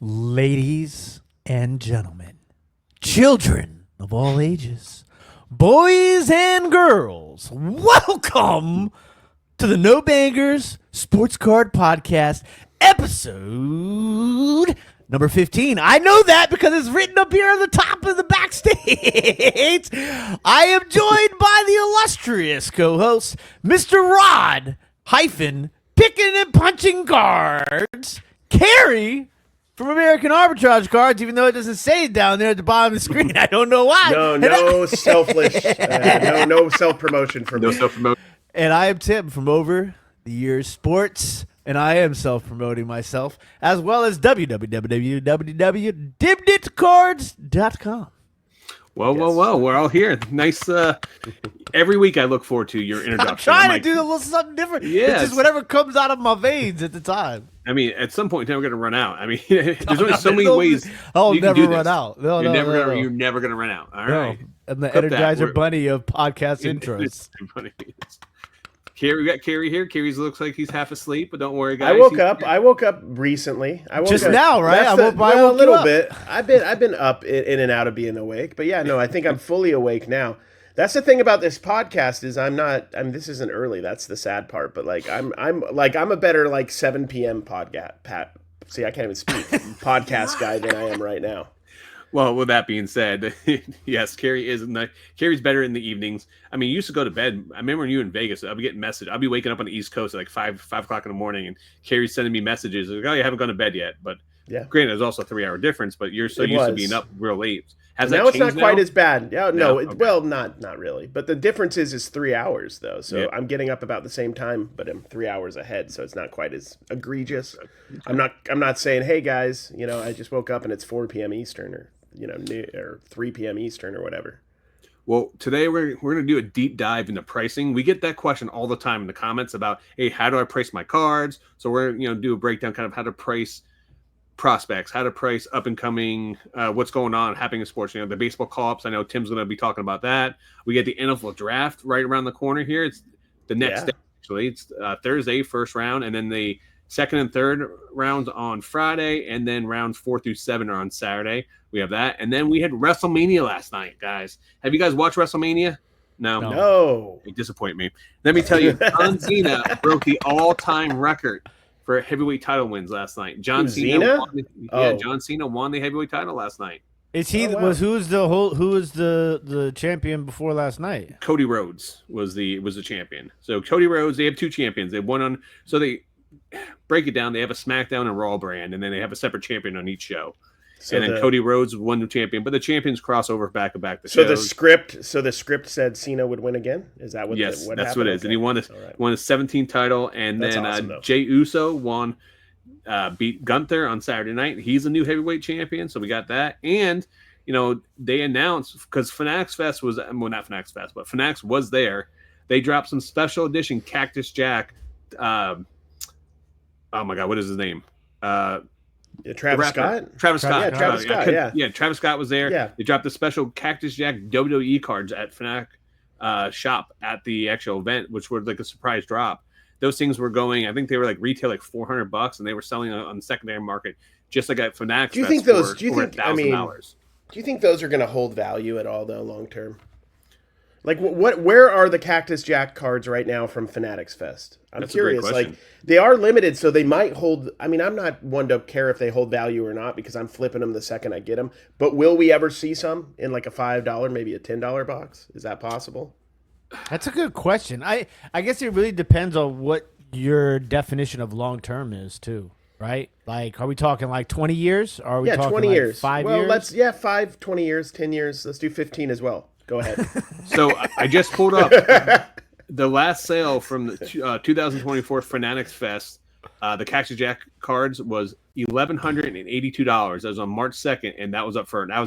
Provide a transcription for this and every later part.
Ladies and gentlemen, children of all ages, boys and girls, welcome to the No Bangers Sports Card Podcast, episode number 15. I know that because it's written up here on the top of the backstage. I am joined by the illustrious co-host, Mr. Rod hyphen picking and punching cards, Cary from American Arbitrage Cards, even though it doesn't say it down there at the bottom of the screen. I don't know why. No selfish, no self-promotion for me. No self-promotion. And I am Tim from Over the Years Sports, and I am self-promoting myself, as well as www.dibnitcards.com. Well, we're all here. Nice. Every week I look forward to your introduction. I'm trying to do a little something different. Yeah, it's just whatever comes out of my veins at the time. I mean, at some point in time, we're going to run out. I mean, there's only so many ways I'll you never can do run this. out. You're never going to run out. All right. I'm the Clip that. Energizer Bunny of podcast intros. We got Cary here. Cary looks like he's half asleep, but don't worry, guys. I woke up recently. Just now, right? I woke a little bit. I've been up in and out of being awake, but yeah, no, I think I'm fully awake now. That's the thing about this podcast is this isn't early. That's the sad part. But I'm a better 7 p.m. podcast. See, I can't even speak. Podcast guy than I am right now. Well, with that being said, yes, Cary's better in the evenings. I mean, you used to go to bed. I remember when you were in Vegas, I'd be getting messages. I'd be waking up on the East Coast at 5 o'clock in the morning, and Cary's sending me messages like, "Oh, you haven't gone to bed yet." But yeah, granted, there's also a 3-hour difference. But you're so used to being up real late. Now it's not quite as bad. Yeah, no, okay. Well, not really. But the difference is 3 hours though. So yeah. I'm getting up about the same time, but I'm 3 hours ahead. So it's not quite as egregious. Okay. I'm not saying, hey guys, I just woke up and it's 4 p.m. Eastern or 3 p.m. Eastern or whatever. Well, today we're going to do a deep dive into pricing. We get that question all the time in the comments about, hey, how do I price my cards? So we're going to do a breakdown kind of how to price prospects, how to price up and coming, what's going on happening in sports. The baseball call-ups. I know Tim's going to be talking about that. We get the NFL draft right around the corner here. It's the next day, actually. It's Thursday, first round, and then the second and third rounds on Friday, and then rounds 4 through 7 are on Saturday. We have that. And then we had WrestleMania last night, guys. Have you guys watched WrestleMania? No. You disappoint me. Let me tell you, John Cena broke the all-time record for heavyweight title wins last night. John Cena won the heavyweight title last night. Is he who was the champion before last night? Cody Rhodes was the champion. So Cody Rhodes, they have two champions. They won on, so they break it down. They have a SmackDown and Raw brand, and then they have a separate champion on each show. So and then Cody Rhodes won the champion, but the champions cross over back to back. So the script said Cena would win again. Is that what? Yes, what that's happened? what it is. Okay. And he won his 17th title, and that's then awesome, Jey Uso won, beat Gunther on Saturday night. He's a new heavyweight champion, so we got that. And they announced, because Fanatics Fest was not Fanatics Fest, but Fanatics was there. They dropped some special edition Cactus Jack. Oh my God, what is his name? Travis Scott. Travis Scott. Yeah, Travis Scott. Yeah, Travis Scott was there. Yeah. They dropped the special Cactus Jack WWE cards at Fanatic shop at the actual event, which were like a surprise drop. Those things were going. I think they were retail $400, and they were selling on the secondary market just like at Fanatic. Do you think those? Do you think those are going to hold value at all though, long term? Where are the Cactus Jack cards right now from Fanatics Fest? I'm curious. They are limited, so they might hold. I mean, I'm not one to care if they hold value or not because I'm flipping them the second I get them. But will we ever see some in a $5, maybe a $10 box? Is that possible? That's a good question. I guess it really depends on what your definition of long term is too, right? Are we talking 20 years? Or are we talking 20 years. 5 years? Well, 5, 20 years, 10 years. Let's do 15 as well. Go ahead. So I just pulled up the last sale from the 2024 Fanatics Fest. The Cactus Jack cards was $1,182. That was on March 2nd, and that was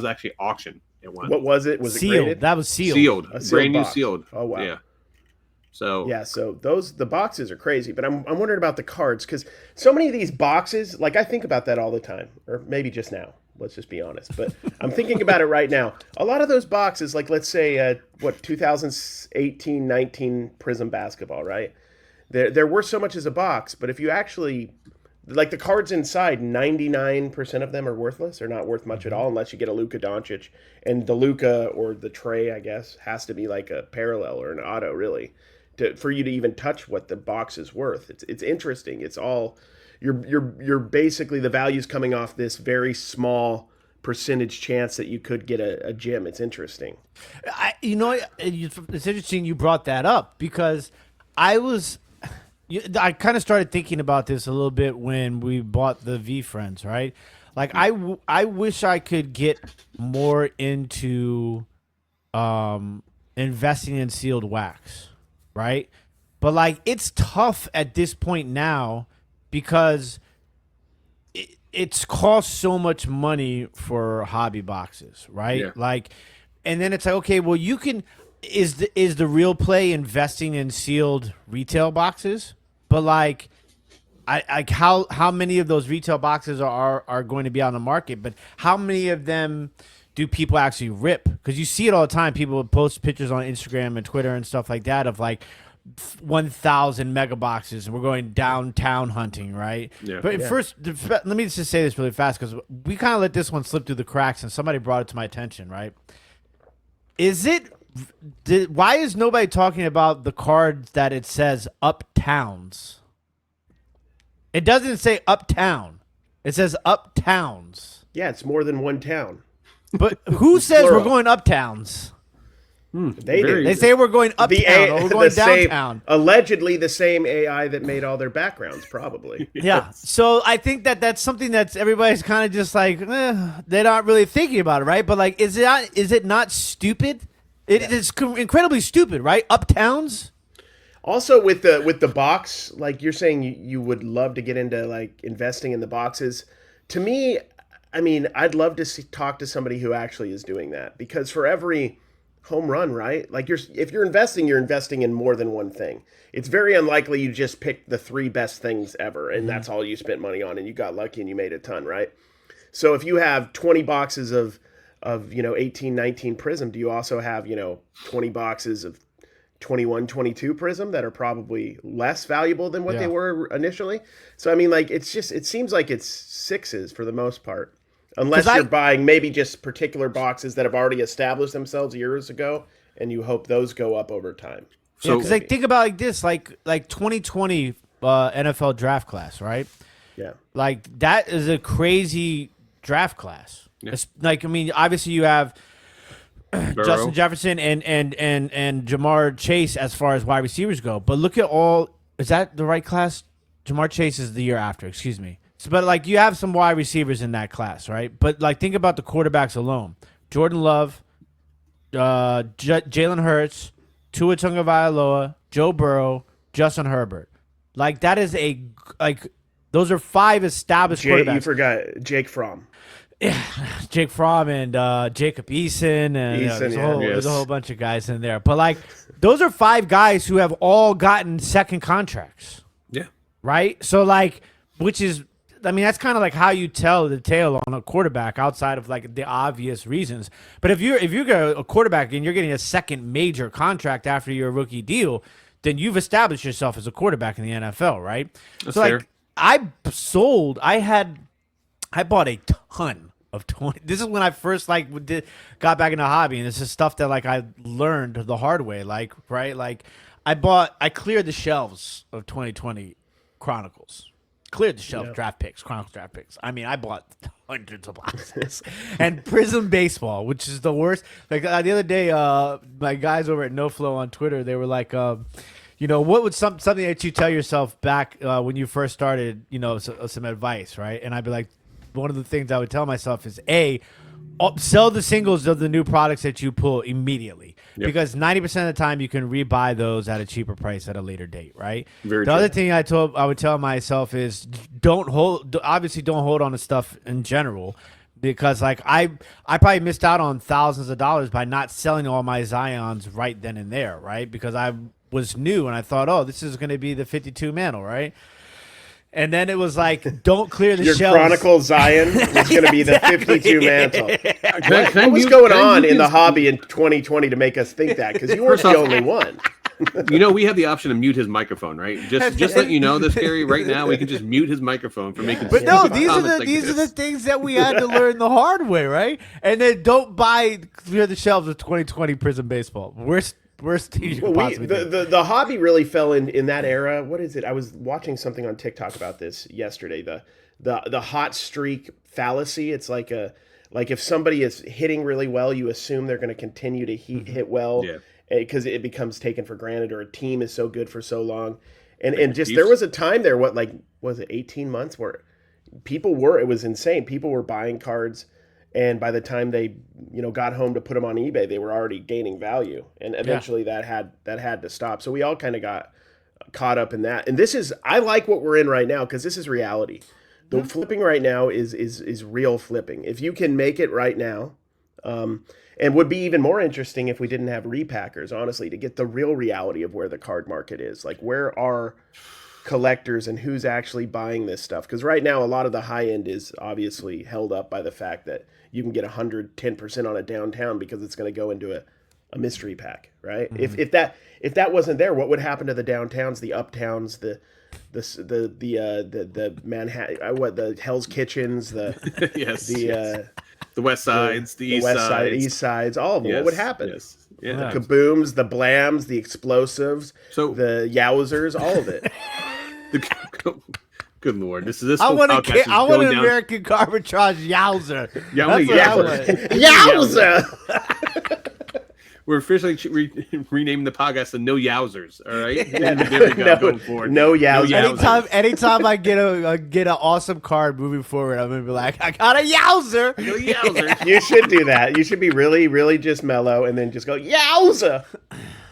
actually auction. What was it? Was it sealed? graded? That was sealed. Sealed. Brand box. New sealed. Oh wow. Yeah. So the boxes are crazy, but I'm wondering about the cards because so many of these boxes, I think about that all the time, or maybe just now. Let's just be honest. But I'm thinking about it right now. A lot of those boxes, let's say 2018-19 Prism basketball, right? There were so much as a box, but if you actually Like the cards inside, 99% of them are worthless. They're not worth much at all unless you get a Luka Doncic. And the Luka or the Trey, I guess, has to be like a parallel or an auto, really, for you to even touch what the box is worth. It's interesting. It's all you're basically the value's coming off this very small percentage chance that you could get a gem. It's interesting. It's interesting you brought that up because I kind of started thinking about this a little bit when we bought the V Friends, right? Like I wish I could get more into investing in sealed wax, right? But like it's tough at this point now because it's cost so much money for hobby boxes, right? Yeah. Like, and then it's like, okay, well, you can is the real play investing in sealed retail boxes? But like, how many of those retail boxes are going to be on the market? But how many of them do people actually rip? Because you see it all the time. People would post pictures on Instagram and Twitter and stuff like that of like 1,000 mega boxes, and we're going downtown hunting, right? Yeah. But first, let me just say this really fast because we kind of let this one slip through the cracks, and somebody brought it to my attention, right? Why is nobody talking about the cards that it says Uptowns? It doesn't say Uptown. It says Uptowns. Yeah, it's more than one town. But who says Plural. we're going Uptowns? They do. They say we're going uptown or we're going downtown. Allegedly the same AI that made all their backgrounds, probably. Yeah. So I think that's something that's everybody's kind of just like, they're not really thinking about it, right? But like, is it not stupid? It's incredibly stupid, right? Uptowns. Also with the box, like you're saying you would love to get into like investing in the boxes. To me, I mean, I'd love to talk to somebody who actually is doing that, because for every home run, right? Like if you're investing in more than one thing. It's very unlikely you just picked the 3 best things ever and that's all you spent money on and you got lucky and you made a ton, right? So if you have 20 boxes of 18, 19 Prism, do you also have, 20 boxes of 21, 22 Prism that are probably less valuable than what they were initially? So I mean, like it seems like it's 6s for the most part. Unless you're buying maybe just particular boxes that have already established themselves years ago, and you hope those go up over time. So, because think about like this, like 2020 NFL draft class, right? Yeah, like that is a crazy draft class. Yeah. It's like, I mean, obviously you have Justin Jefferson and Jamar Chase as far as wide receivers go, but look at is that the right class? Jamar Chase is the year after. Excuse me. But like you have some wide receivers in that class, right? But like think about the quarterbacks alone: Jordan Love, Jalen Hurts, Tua Tagovailoa, Joe Burrow, Justin Herbert. Like that is those are 5 established quarterbacks. You forgot Jake Fromm. Yeah, Jake Fromm and Jacob Eason, and there's a whole bunch of guys in there. But like those are 5 guys who have all gotten second contracts. Yeah. Right. So like, which is. I mean, that's kind of like how you tell the tale on a quarterback outside of like the obvious reasons. But if you're a quarterback and you're getting a second major contract after your rookie deal, then you've established yourself as a quarterback in the NFL, right? That's so fair. Like I bought a ton of 20. This is when I first got back into hobby, and this is stuff that like I learned the hard way. Like, right? Like I cleared the shelves of 2020 Chronicles. Cleared the shelf, Chronicles draft picks. I mean, I bought hundreds of boxes. And Prism Baseball, which is the worst. Like the other day, my guys over at NoFlow on Twitter, they were like, what would something that you tell yourself back when you first started, some advice, right? And I'd be like, one of the things I would tell myself is, sell the singles of the new products that you pull immediately. Yep. Because 90% of the time you can rebuy those at a cheaper price at a later date, right? Very the true. Other thing I would tell myself is don't hold on to stuff in general, because like I probably missed out on thousands of dollars by not selling all my Zions right then and there, right? Because I was new and I thought, this is going to be the 52 mantle, right? And then it was like, don't clear the shelves. Your Chronicle Zion was going to be the 52 mantle. What was going on in the hobby in 2020 to make us think that? Because you weren't the only one. We have the option to mute his microphone, right? Just let you know this, Cary. Right now, we can just mute his microphone for making. But no, these are the things that we had to learn the hard way, right? And then don't buy clear the shelves of 2020 Prism baseball. Worst thing you can possibly do. The hobby really fell in that era. What is it? I was watching something on TikTok about this yesterday. The hot streak fallacy. It's like if somebody is hitting really well, you assume they're going to continue to hit well. Yeah. Because it becomes taken for granted, or a team is so good for so long, and just there was a time there, was it 18 months where it was insane. People were buying cards, and by the time they got home to put them on eBay, they were already gaining value, and eventually that had to stop. So we all kind of got caught up in that. And I like what we're in right now because this is reality. The flipping right now is real flipping. If you can make it right now. And would be even more interesting if we didn't have repackers, honestly, to get the real reality of where the card market is. Like, where are collectors and who's actually buying this stuff? Because right now, a lot of the high end is obviously held up by the fact that you can get 110% on a downtown because it's going to go into a mystery pack, right? Mm-hmm. If that wasn't there, what would happen to the downtowns, the uptowns, the Manhattan, the Hell's Kitchens, the West Sides, the East Sides, all of them. What would happen? Yes. Yeah. The kabooms, the blams, the explosives, the yowzers, all of it. Good Lord, I want an American Arbitrage yowzer. Yowzer. We're officially renaming the podcast to No Yowzers. All right, there we go. Going forward, no Yowzers. Anytime I get an awesome card moving forward, I'm gonna be like, I got a Yowzer. No Yowzers. You should do that. You should be really, really just mellow, and then just go Yowzer.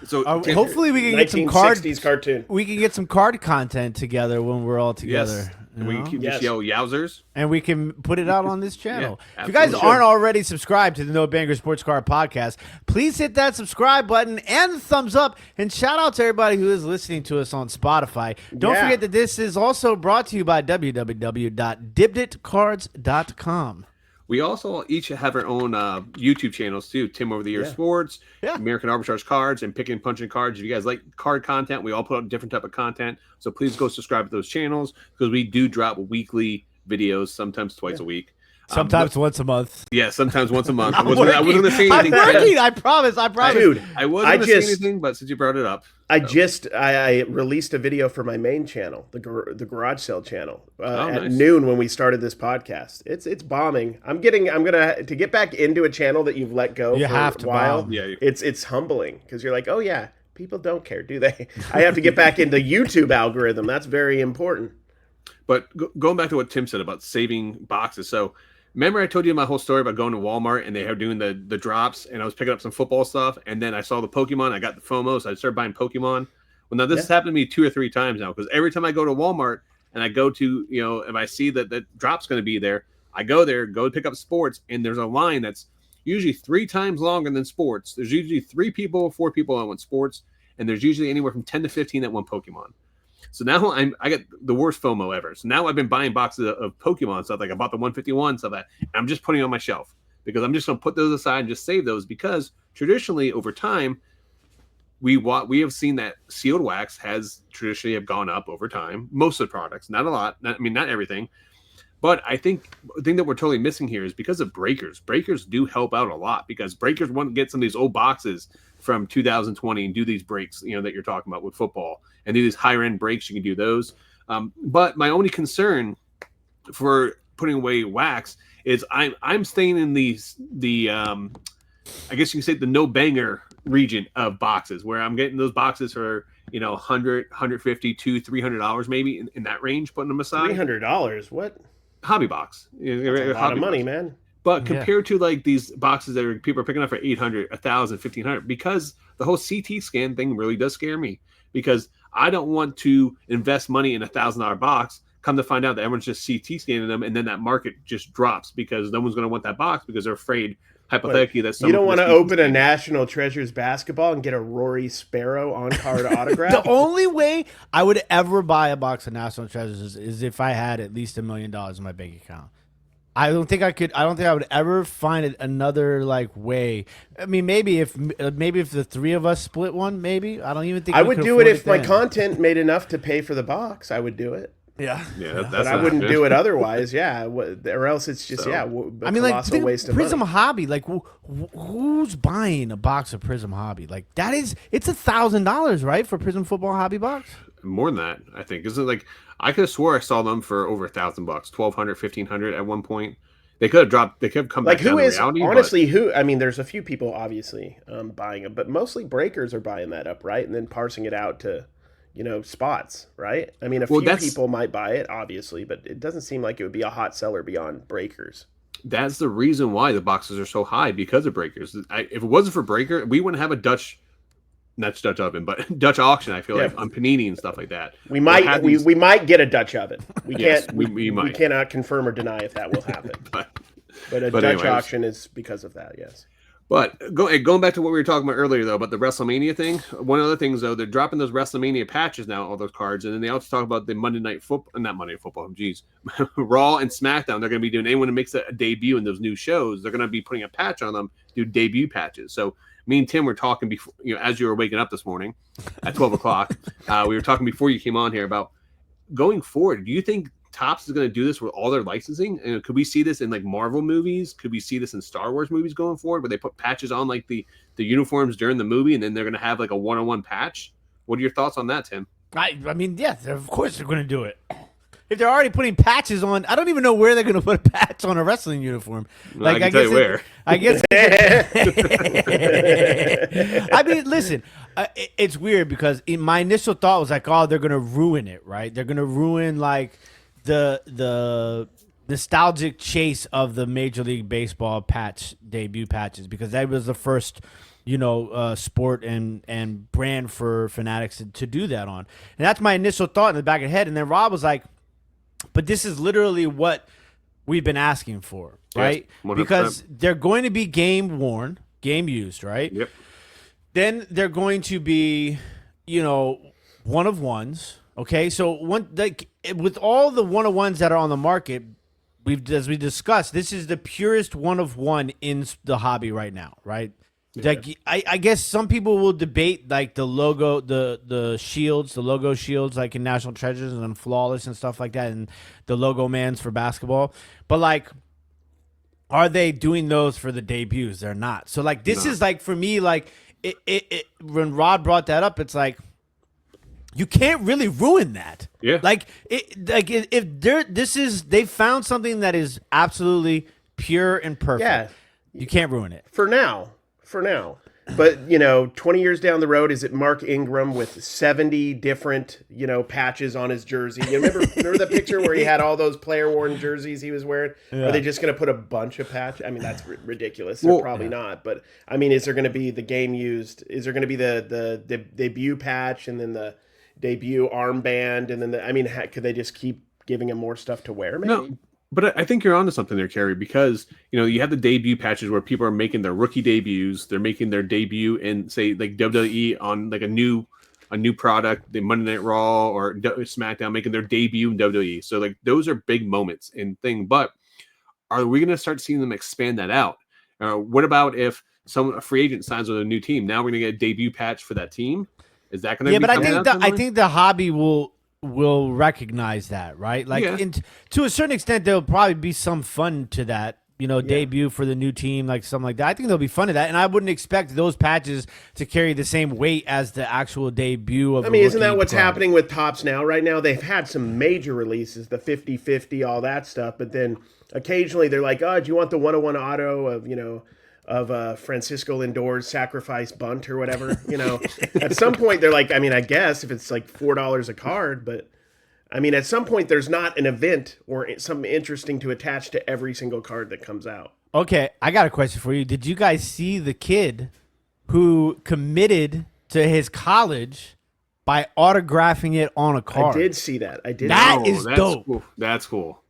So hopefully we can get some card cartoon. We can get some card content together when we're all together. Yes. And we can just yell Yowzers. And we can put it out on this channel. If you guys aren't already subscribed to the No Banger Sports Card Podcast, please hit that subscribe button and the thumbs up. And shout out to everybody who is listening to us on Spotify. Don't forget that this is also brought to you by www.dibditcards.com. We also each have our own YouTube channels too. Tim Over the Year Sports, American Arbitrage Cards, and Picking and Punching Cards. If you guys like card content, we all put out different type of content. So please go subscribe to those channels because we do drop weekly videos, sometimes twice a week. Sometimes once a month. Yeah, sometimes once a month. I wasn't going to say anything. I'm working. I promise. Dude, I wasn't going to say anything, but since you brought it up. I released a video for my main channel, the Garage Sale channel, at noon when we started this podcast. It's bombing. I'm gonna get back into a channel that you've let go for a while. Bomb. Yeah. It's humbling because you're like, oh yeah, people don't care, do they? I have to get back into YouTube algorithm. That's very important. But going back to what Tim said about saving boxes, so. Remember I told you my whole story about going to Walmart and they were doing the drops and I was picking up some football stuff and then I saw the Pokemon. I got the FOMO, so I started buying Pokemon. Well, now this has happened to me 2 or 3 times now because every time I go to Walmart and I go to, if I see that the drop's going to be there, I go to pick up sports and there's a line that's usually 3 times longer than sports. There's usually 3 people, 4 people that want sports and there's usually anywhere from 10 to 15 that want Pokemon. So now I got the worst FOMO ever. So now I've been buying boxes of Pokemon stuff. Like I bought the 151 stuff that I'm just putting on my shelf because I'm just going to put those aside and just save those because traditionally over time we have seen that sealed wax has traditionally have gone up over time. Most of the products, not a lot. Not everything. But I think the thing that we're totally missing here is because of breakers. Breakers do help out a lot because breakers want to get some of these old boxes from 2020 and do these breaks, that you're talking about with football and do these higher end breaks. You can do those. But my only concern for putting away wax is I'm staying in I guess you can say the no banger region of boxes where I'm getting those boxes for, $100, $150, $200, $300 maybe in that range, putting them aside. $300? What? Hobby box. That's a lot of money, man. But compared to like these boxes that people are picking up for $800, $1,000, $1,500, because the whole CT scan thing really does scare me because I don't want to invest money in a $1,000 box. Come to find out that everyone's just CT scanning them, and then that market just drops because no one's going to want that box because they're afraid, hypothetically, that you don't want to open a National Treasures basketball and get a Rory Sparrow on-card autograph. The only way I would ever buy a box of National Treasures is if I had at least $1 million in my bank account. I don't think I would ever find another like way. I mean, maybe if the three of us split one, maybe. I don't even think I would do it if my content made enough to pay for the box. I would do it. Yeah. But I wouldn't do it otherwise. Yeah, or else it's just I mean, like waste of Prism money. Hobby. Like, who's buying a box of Prism Hobby? Like it's $1,000, right, for Prism Football Hobby box? More than that, I think. Isn't it like I could have swore I saw them for over $1,000, $1,200, $1,500 at one point. They could have dropped. They could have come back down to reality. Honestly, who? I mean, there's a few people obviously buying them, but mostly breakers are buying that up, right, and then parsing it out to, spots, right? I mean, a few people might buy it, obviously, but it doesn't seem like it would be a hot seller beyond breakers. That's the reason why the boxes are so high, because of breakers. If it wasn't for breaker, we wouldn't have a Dutch oven, but Dutch auction. I feel like on Panini and stuff like that. We might we might get a Dutch oven. We yes, can't. We cannot confirm or deny if that will happen. but Dutch auction is because of that. Yes. But going back to what we were talking about earlier, though, about the WrestleMania thing, one of the things, though, they're dropping those WrestleMania patches now, all those cards, and then they also talk about the Monday Night Football, not Monday Night Football, geez, Raw and SmackDown. They're going to be doing, anyone who makes a debut in those new shows, they're going to be putting a patch on them, do debut patches. So me and Tim were talking before, as you were waking up this morning at 12 o'clock, we were talking before you came on here about going forward. Do you think Topps is going to do this with all their licensing? And could we see this in like Marvel movies? Could we see this in Star Wars movies going forward, where they put patches on like the uniforms during the movie, and then they're going to have like a one-on-one patch? What are your thoughts on that, Tim? I mean, yeah, of course they're going to do it. If they're already putting patches on, I don't even know where they're going to put a patch on a wrestling uniform. Like, I can tell you where. I guess. I mean, listen, it's weird because my initial thought was like, oh, they're going to ruin it, right? They're going to ruin like the nostalgic chase of the Major League Baseball debut patches, because that was the first, sport and brand for Fanatics to do that on. And that's my initial thought in the back of the head. And then Rob was like, but this is literally what we've been asking for, right? Yes, because they're going to be game worn, game used, right? Yep. Then they're going to be, one of ones. Okay, so with all the one-of-ones that are on the market, as we discussed, this is the purest one-of-one in the hobby right now, right? Yeah. Like, I guess some people will debate like the logo, the shields, the logo shields, like in National Treasures and Flawless and stuff like that, and the logo mans for basketball. But like, are they doing those for the debuts? They're not. So like, this is like, for me, like it when Rod brought that up, it's like, you can't really ruin that. Yeah. If they found something that is absolutely pure and perfect. Yeah. You can't ruin it. For now. But, 20 years down the road, is it Mark Ingram with 70 different, patches on his jersey? You remember the picture where he had all those player-worn jerseys he was wearing? Yeah. Are they just going to put a bunch of patches? I mean, that's ridiculous. They're probably not. But, I mean, is there going to be the game used? Is there going to be the debut patch and then the debut armband, and then could they just keep giving him more stuff to wear? Maybe? No, but I think you're onto something there, Cary, because you have the debut patches where people are making their rookie debuts. They're making their debut in, say, like WWE on like a new product, the Monday Night Raw or SmackDown, making their debut in WWE. So like those are big moments in thing. But are we going to start seeing them expand that out? What about if a free agent signs with a new team? Now we're going to get a debut patch for that team. Is that going to be? Yeah, but I think the hobby will recognize that, right? Like, to a certain extent, there'll probably be some fun to that, debut for the new team, like something like that. I think there'll be fun to that, and I wouldn't expect those patches to carry the same weight as the actual debut of. I mean, isn't that what's happening with Topps now? Right now, they've had some major releases, the 50-50, all that stuff, but then occasionally they're like, "Oh, do you want the 101 auto of Francisco Lindor's sacrifice bunt or whatever?" At some point they're like, I guess if it's like $4 a card, but at some point there's not an event or something interesting to attach to every single card that comes out. Okay, I got a question for you. Did you guys see the kid who committed to his college by autographing it on a card? I did see that. That is dope. Cool. That's cool.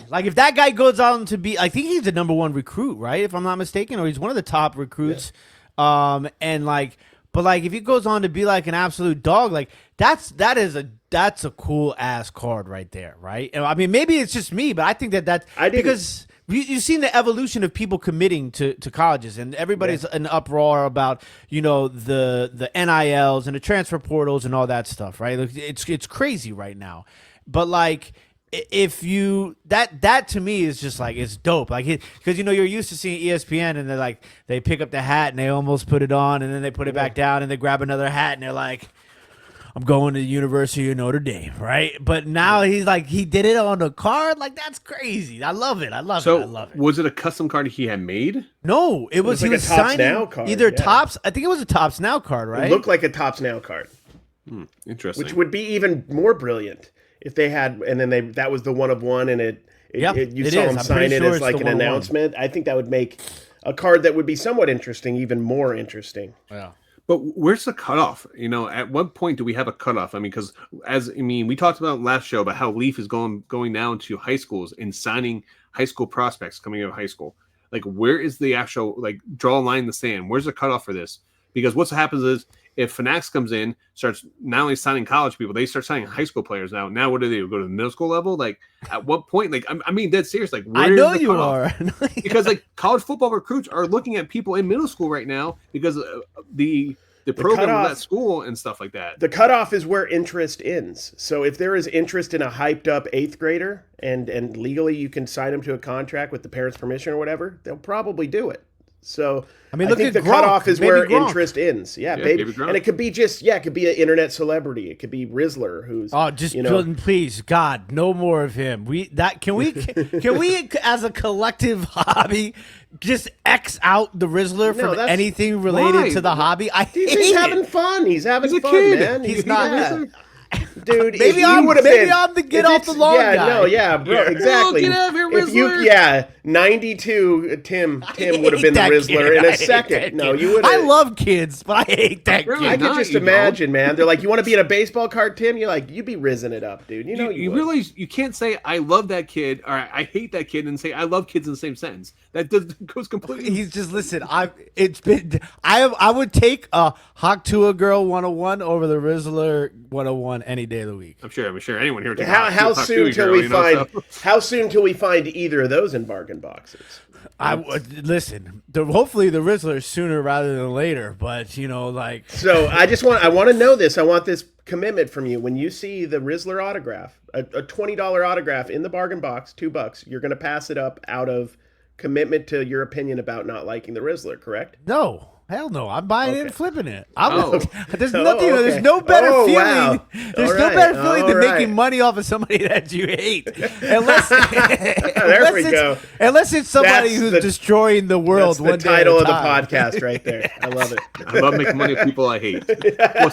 Like, if that guy goes on to be, I think he's the number one recruit, right? If I'm not mistaken, or he's one of the top recruits. Yeah. But if he goes on to be like an absolute dog, like that's a cool ass card right there, right? I mean, maybe it's just me, but I think because you've seen the evolution of people committing to colleges, and everybody's in uproar about the NILs and the transfer portals and all that stuff, right? It's crazy right now, but like if you that to me is just like it's dope, like because you're used to seeing ESPN and they're like they pick up the hat and they almost put it on and then they put it back down and they grab another hat and they're like, I'm going to the University of Notre Dame, right? But now he's like, he did it on a card? Like, that's crazy. I love it. I love it. Was it a custom card he had made? No, it was like he was a Topps signing Now card, either Topps. I think it was a Topps Now card, right? It looked like a Topps Now card. Interesting. Which would be even more brilliant if they had, and then that was the one of one, and you saw him sign it as like an announcement. I think that would make a card that would be somewhat interesting even more interesting. Yeah. But where's the cutoff? At what point do we have a cutoff? I mean, because we talked about last show about how Leaf is going down to high schools and signing high school prospects coming out of high school. Like, where is the actual, like, draw a line in the sand? Where's the cutoff for this? Because what happens is if Fanatics comes in, starts not only signing college people, they start signing high school players now. Now what do? Go to the middle school level? Like, at what point? Like, I mean, dead serious. Like, where I know is the you cutoff? are. Because like college football recruits are looking at people in middle school right now because the program of that school and stuff like that. The cutoff is where interest ends. So if there is interest in a hyped up 8th grader and legally you can sign them to a contract with the parents' permission or whatever, they'll probably do it. So I think the cutoff is where interest ends. Yeah, baby. And it could be it could be an internet celebrity. It could be Rizzler, who's please, God, no more of him. Can we as a collective hobby just X out the Rizzler from anything related to the hobby? He's having fun. He's having fun, kid. Man. He's not. Yeah. Dude, maybe I'm the get off the lawn guy. Bro, exactly. Get out of here, Rizzler. 92 Tim would have been the Rizzler in a second. No, you would. I love kids, but I hate that really kid. I could just imagine, man. They're like, you want to be in a baseball card, Tim? You're like, you'd be rizzing it up, dude. You realize you can't say I love that kid or I hate that kid and say I love kids in the same sentence. That goes completely. He's just I would take a Hawk Girl 101 over the Rizzler 101 any day of the week. I'm sure anyone here. How soon till we find either of those in bargain boxes? I would listen. Hopefully the Rizzler sooner rather than later, but So I want to know this. I want this commitment from you. When you see the Rizzler autograph, a $20 autograph in the bargain box, $2, you're going to pass it up out of commitment to your opinion about not liking the Rizzler, correct? No. Hell no! I'm buying it and flipping it. There's nothing. Okay. There's no better feeling. Wow. There's no better feeling than making money off of somebody that you hate. Unless it's somebody who's destroying the world. That's the title of the podcast right there. I love it. I love making money with people I hate. Well,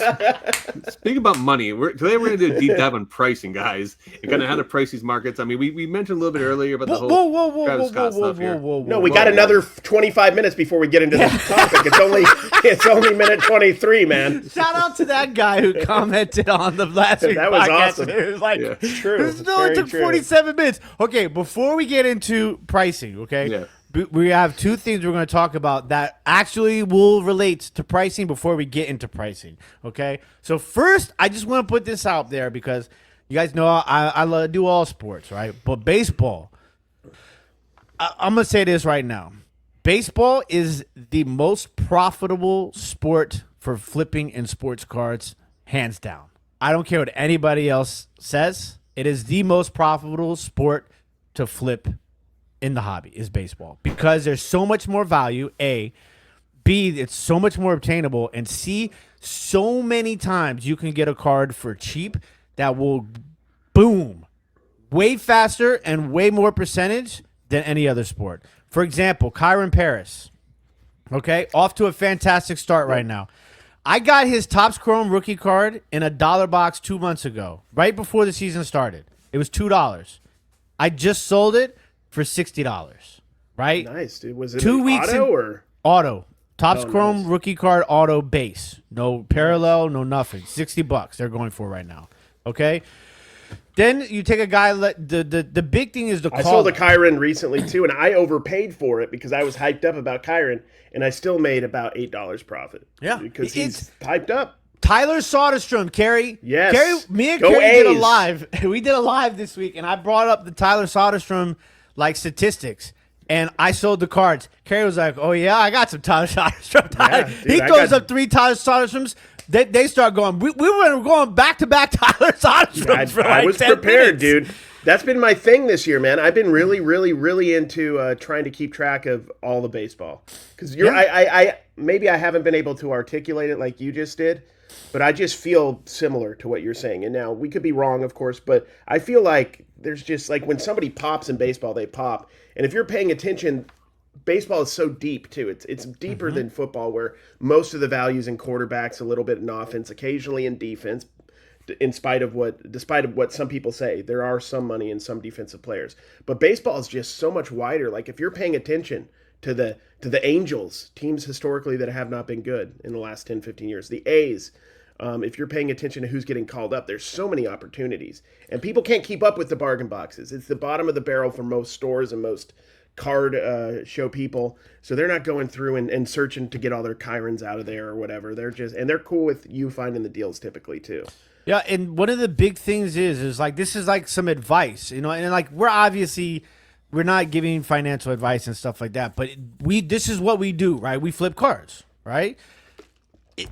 speaking about money, today we're going to do a deep dive on pricing, guys, and kind of how to price these markets. I mean, we mentioned a little bit earlier about the whole Travis Scott stuff here. No, we got another 25 minutes before we get into the topic. It's only minute 23, man. Shout out to that guy who commented on the last week that was podcast. Awesome. It was like, it's true. This only took 47 minutes. Okay, before we get into pricing, we have two things we're going to talk about that actually will relate to pricing before we get into pricing. Okay, so first, I just want to put this out there because you guys know I do all sports, right? But baseball, I'm going to say this right now. Baseball is the most profitable sport for flipping in sports cards, hands down. I don't care what anybody else says. It is the most profitable sport to flip in the hobby is baseball because there's so much more value, A. B, it's so much more obtainable, and C, so many times you can get a card for cheap that will boom way faster and way more percentage than any other sport. For example, Kyron Paris, off to a fantastic start right now. I got his Topps Chrome rookie card in a $1 box 2 months ago, right before the season started. It was $2. I just sold it for $60, right? Nice, dude. Was it 2 weeks auto or? Auto. Topps Chrome nice. Rookie card auto base. No parallel, no nothing. $60 they're going for right now, okay? Then you take a guy. The big thing is the call. I sold a Kyron recently too, and I overpaid for it because I was hyped up about Kyron, and I still made about $8 profit. Yeah, because he's hyped up. Tyler Soderstrom, Cary. Yes. Cary, me and Cary did a live. We did a live this week, and I brought up the Tyler Soderstrom statistics. And I sold the cards. Cary was like, "Oh yeah, I got some Tyler Soderstrom." Yeah, dude, he throws up 3 Tyler Soderstroms. They start going. We were going back to back Tyler Soderstroms. I was prepared, minutes. dude. That's been my thing this year, man. I've been really, really, really into trying to keep track of all the baseball because I maybe I haven't been able to articulate it like you just did, but I just feel similar to what you're saying. And now we could be wrong, of course, but I feel like there's just like when somebody pops in baseball, they pop. And if you're paying attention, baseball is so deep too. It's deeper than football, where most of the values in quarterbacks, a little bit in offense, occasionally in defense. Despite of what some people say, there are some money in some defensive players. But baseball is just so much wider. Like if you're paying attention to the Angels, teams historically that have not been good in the last 10, 15 years, the A's. If you're paying attention to who's getting called up, there's so many opportunities. And people can't keep up with the bargain boxes. It's the bottom of the barrel for most stores and most card show people. So they're not going through and searching to get all their Chirons out of there or whatever. They're cool with you finding the deals typically too. Yeah, and one of the big things is like this is like some advice, and like we're not giving financial advice and stuff like that, but this is what we do, right? We flip cards, right?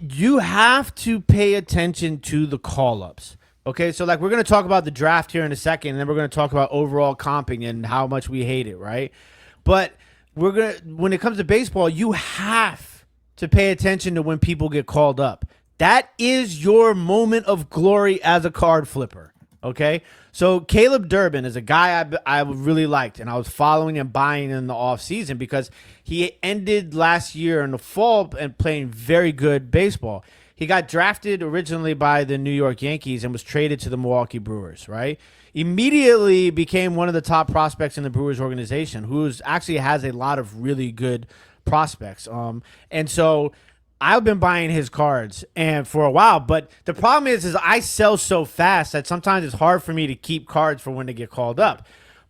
You have to pay attention to the call-ups. Okay, so like we're going to talk about the draft here in a second, and then we're going to talk about overall comping and how much we hate it, right? But when it comes to baseball, you have to pay attention to when people get called up. That is your moment of glory as a card flipper, okay? So Caleb Durbin is a guy I really liked, and I was following and buying in the offseason because he ended last year in the fall and playing very good baseball. He got drafted originally by the New York Yankees and was traded to the Milwaukee Brewers, right? Immediately became one of the top prospects in the Brewers organization, who actually has a lot of really good prospects. And so I've been buying his cards and for a while, but the problem is I sell so fast that sometimes it's hard for me to keep cards for when they get called up.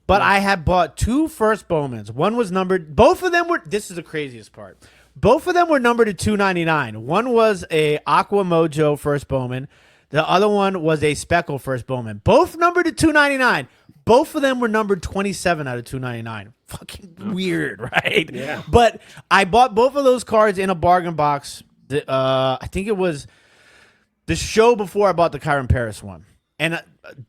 But I had bought 2 first Bowmans. One was numbered. Both of them were. This is the craziest part. Both of them were numbered to 299. One was a Aqua Mojo first Bowman. The other one was a Speckle first Bowman. Both numbered to 299. Both of them were numbered 27 out of 299. Fucking weird, right? Yeah. But I bought both of those cards in a bargain box. I think it was the show before I bought the Kyron Paris one. And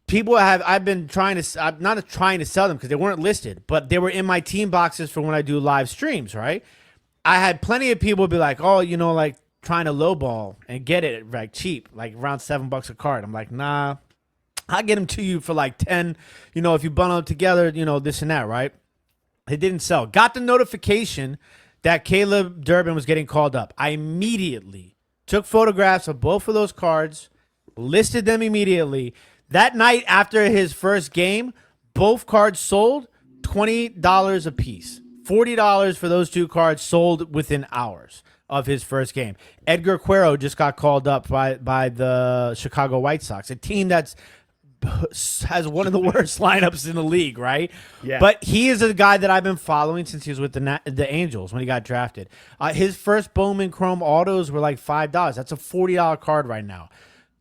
I've been I'm not trying to sell them because they weren't listed, but they were in my team boxes for when I do live streams, right? I had plenty of people be like, oh, like trying to lowball and get it like cheap, like around $7 a card. I'm like, nah, I'll get them to you for like 10, if you bundle it together, this and that, right? It didn't sell. Got the notification that Caleb Durbin was getting called up. I immediately took photographs of both of those cards, listed them immediately. That night after his first game, both cards sold $20 a piece. $40 for those 2 cards sold within hours of his first game. Edgar Quero just got called up by the Chicago White Sox, a team that's has one of the worst lineups in the league, right? Yeah. But he is a guy that I've been following since he was with the Angels when he got drafted. His first Bowman Chrome autos were like $5. That's a $40 card right now.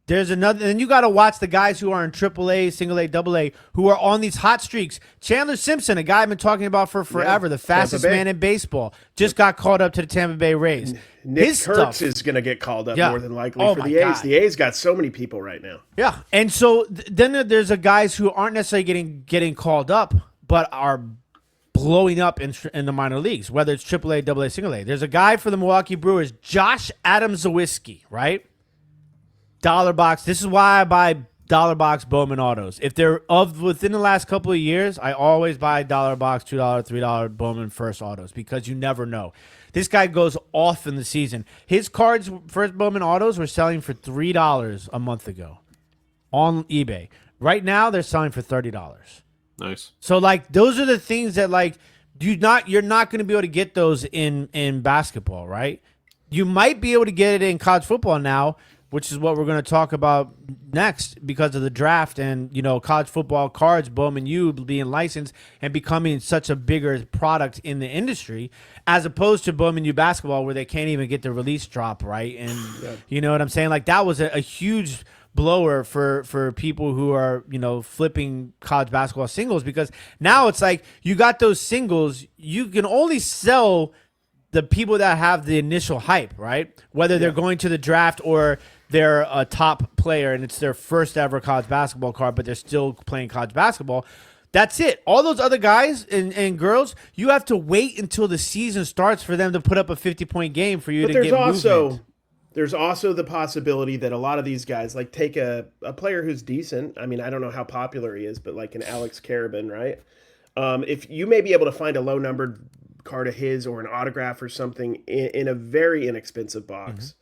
There's another, and you got to watch the guys who are in AAA, single A, double A, who are on these hot streaks. Chandler Simpson, a guy I've been talking about for forever, the fastest man in baseball, just got called up to the Tampa Bay Rays. Nick Kurtz is going to get called up more than likely for the A's. God. The A's got so many people right now. Yeah, and so then there's guys who aren't necessarily getting called up, but are blowing up in the minor leagues, whether it's AAA, double A, single A. There's a guy for the Milwaukee Brewers, Josh Adams-Zawiski, right? Dollar box. This is why I buy dollar box Bowman autos. If they're within the last couple of years, I always buy dollar box, $2, $3 Bowman first autos because you never know. This guy goes off in the season. His cards, first Bowman autos, were selling for $3 a month ago on eBay. Right now, they're selling for $30. Nice. So like those are the things that like you're not going to be able to get those in basketball, right? You might be able to get it in college football now, which is what we're going to talk about next because of the draft and, college football cards, Bowman U being licensed and becoming such a bigger product in the industry as opposed to Bowman U basketball where they can't even get the release drop right. And you know what I'm saying? Like that was a huge blower for people who are, flipping college basketball singles, because now it's like you got those singles, you can only sell the people that have the initial hype, right? Whether they're going to the draft or they're a top player and it's their first ever college basketball card, but they're still playing college basketball. That's it. All those other guys and girls, you have to wait until the season starts for them to put up a 50-point game for you to get movement. There's also the possibility that a lot of these guys, like take a player who's decent. I mean, I don't know how popular he is, but like an Alex Carabin, right? If you may be able to find a low-numbered card of his or an autograph or something in a very inexpensive box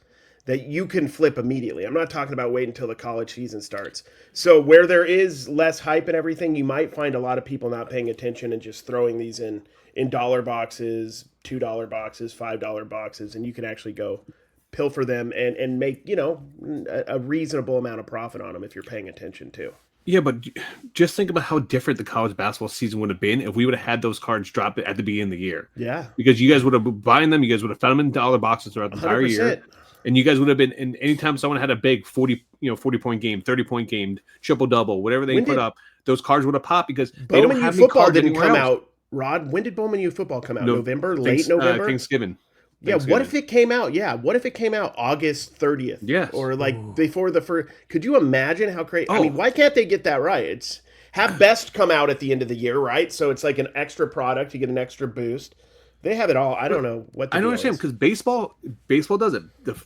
that you can flip immediately. I'm not talking about waiting until the college season starts. So where there is less hype and everything, you might find a lot of people not paying attention and just throwing these in dollar boxes, $2 boxes, $5 boxes, and you can actually go pilfer them and make, a reasonable amount of profit on them if you're paying attention too. Yeah, but just think about how different the college basketball season would have been if we would have had those cards drop at the beginning of the year. Yeah. Because you guys would have been buying them, you guys would have found them in dollar boxes throughout the entire 100%. year. And you guys would have been, and anytime someone had a big 40-point game, 30-point game, triple-double, whatever they put up, those cards would have popped because they don't have any cards didn't come else. out. Rod, when did Bowman U football come out? November? Late November? Thanksgiving. Yeah, what if it came out? Yeah, what if it came out August 30th? Yes. Or like before the first. Could you imagine how crazy? I mean, why can't they get that right? It's have Best come out at the end of the year, right? So it's like an extra product. You get an extra boost. They have it all. I don't know what the I don't understand because baseball does it.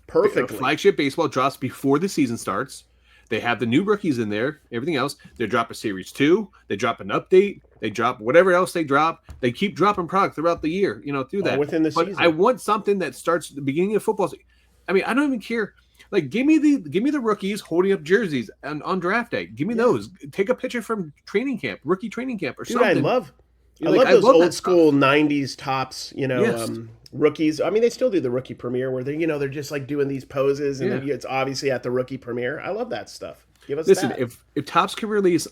Perfectly. Flagship baseball drops before the season starts. They have the new rookies in there, everything else. They drop a Series 2. They drop an update. They drop whatever else they drop. They keep dropping product throughout the year, through that. Within the season. I want something that starts at the beginning of football. I mean, I don't even care. Like, give me the rookies holding up jerseys on draft day. Give me those. Take a picture from training camp, rookie training camp or something. I love those old school 90s tops, rookies. I mean, they still do the rookie premiere where they're just like doing these poses and it's obviously at the rookie premiere. I love that stuff. Give us that. If Topps can release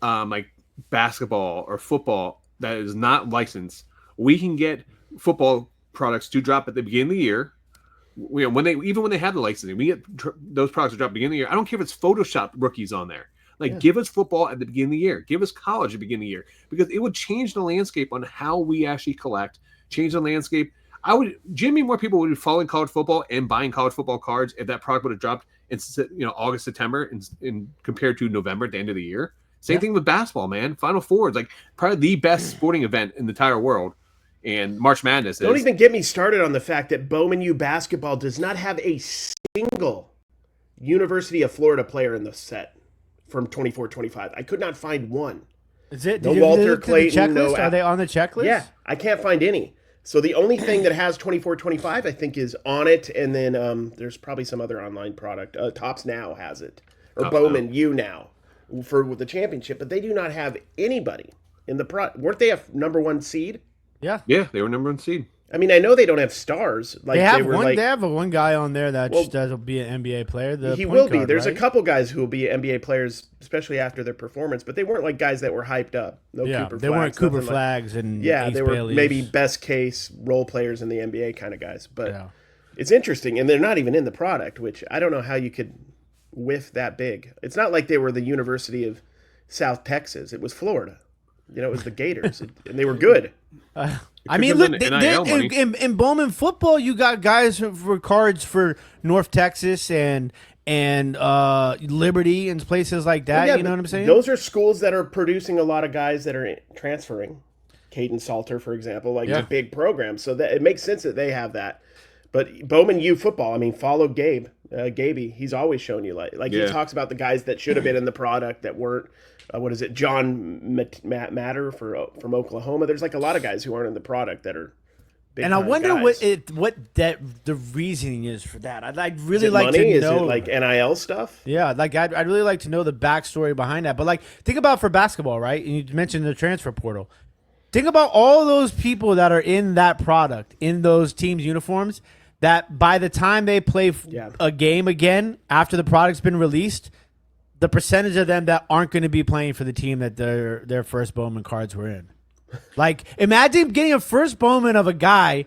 like basketball or football that is not licensed, we can get football products to drop at the beginning of the year. When they have the licensing, we get those products to drop at the beginning of the year. I don't care if it's Photoshop rookies on there. Give us football at the beginning of the year. Give us college at the beginning of the year. Because it would change the landscape on how we actually collect, change the landscape. Jimmy, more people would be following college football and buying college football cards if that product would have dropped in August, September, and compared to November at the end of the year. Same thing with basketball, man. Final Four is like probably the best sporting event in the entire world. And March Madness Don't even get me started on the fact that Bowman U basketball does not have a single University of Florida player in the set from 24-25. I could not find one. Is it? No Walter Clayton. No. Are they on the checklist? Yeah, I can't find any. So the only thing that has 24-25, I think, is on it, and then there's probably some other online product. Topps Now has it, or Bowman U now for the championship, but they do not have anybody in the weren't they a number one seed? Yeah, they were number one seed. I mean, I know they don't have stars. Like they have one guy on there that will be an NBA player. He will be. There's a couple guys who will be NBA players, especially after their performance. But they weren't like guys that were hyped up. They weren't Cooper Flags and Ace they were Baileys. Maybe best case role players in the NBA kind of guys. But it's interesting, and they're not even in the product, which I don't know how you could whiff that big. It's not like they were the University of South Texas. It was Florida. It was the Gators, and they were good. I mean, look, in Bowman football, you got guys for cards for North Texas and Liberty and places like that. You know what I'm saying? Those are schools that are producing a lot of guys that are transferring. Caden Salter, for example, it's a big program, so that it makes sense that they have that. But Bowman U football, I mean, follow Gabe, Gaby. He's always shown you he talks about the guys that should have been in the product that weren't. John Matter from Oklahoma. There's a lot of guys who aren't in the product that are big. And I wonder guys. what the reasoning is for that. I'd really like money? To know. Is it like NIL stuff? Yeah, I'd really like to know the backstory behind that. But think about for basketball, right? And you mentioned the transfer portal. Think about all those people that are in that product, in those teams' uniforms, that by the time they play a game again after the product's been released, the percentage of them that aren't going to be playing for the team that their first Bowman cards were in. Imagine getting a first Bowman of a guy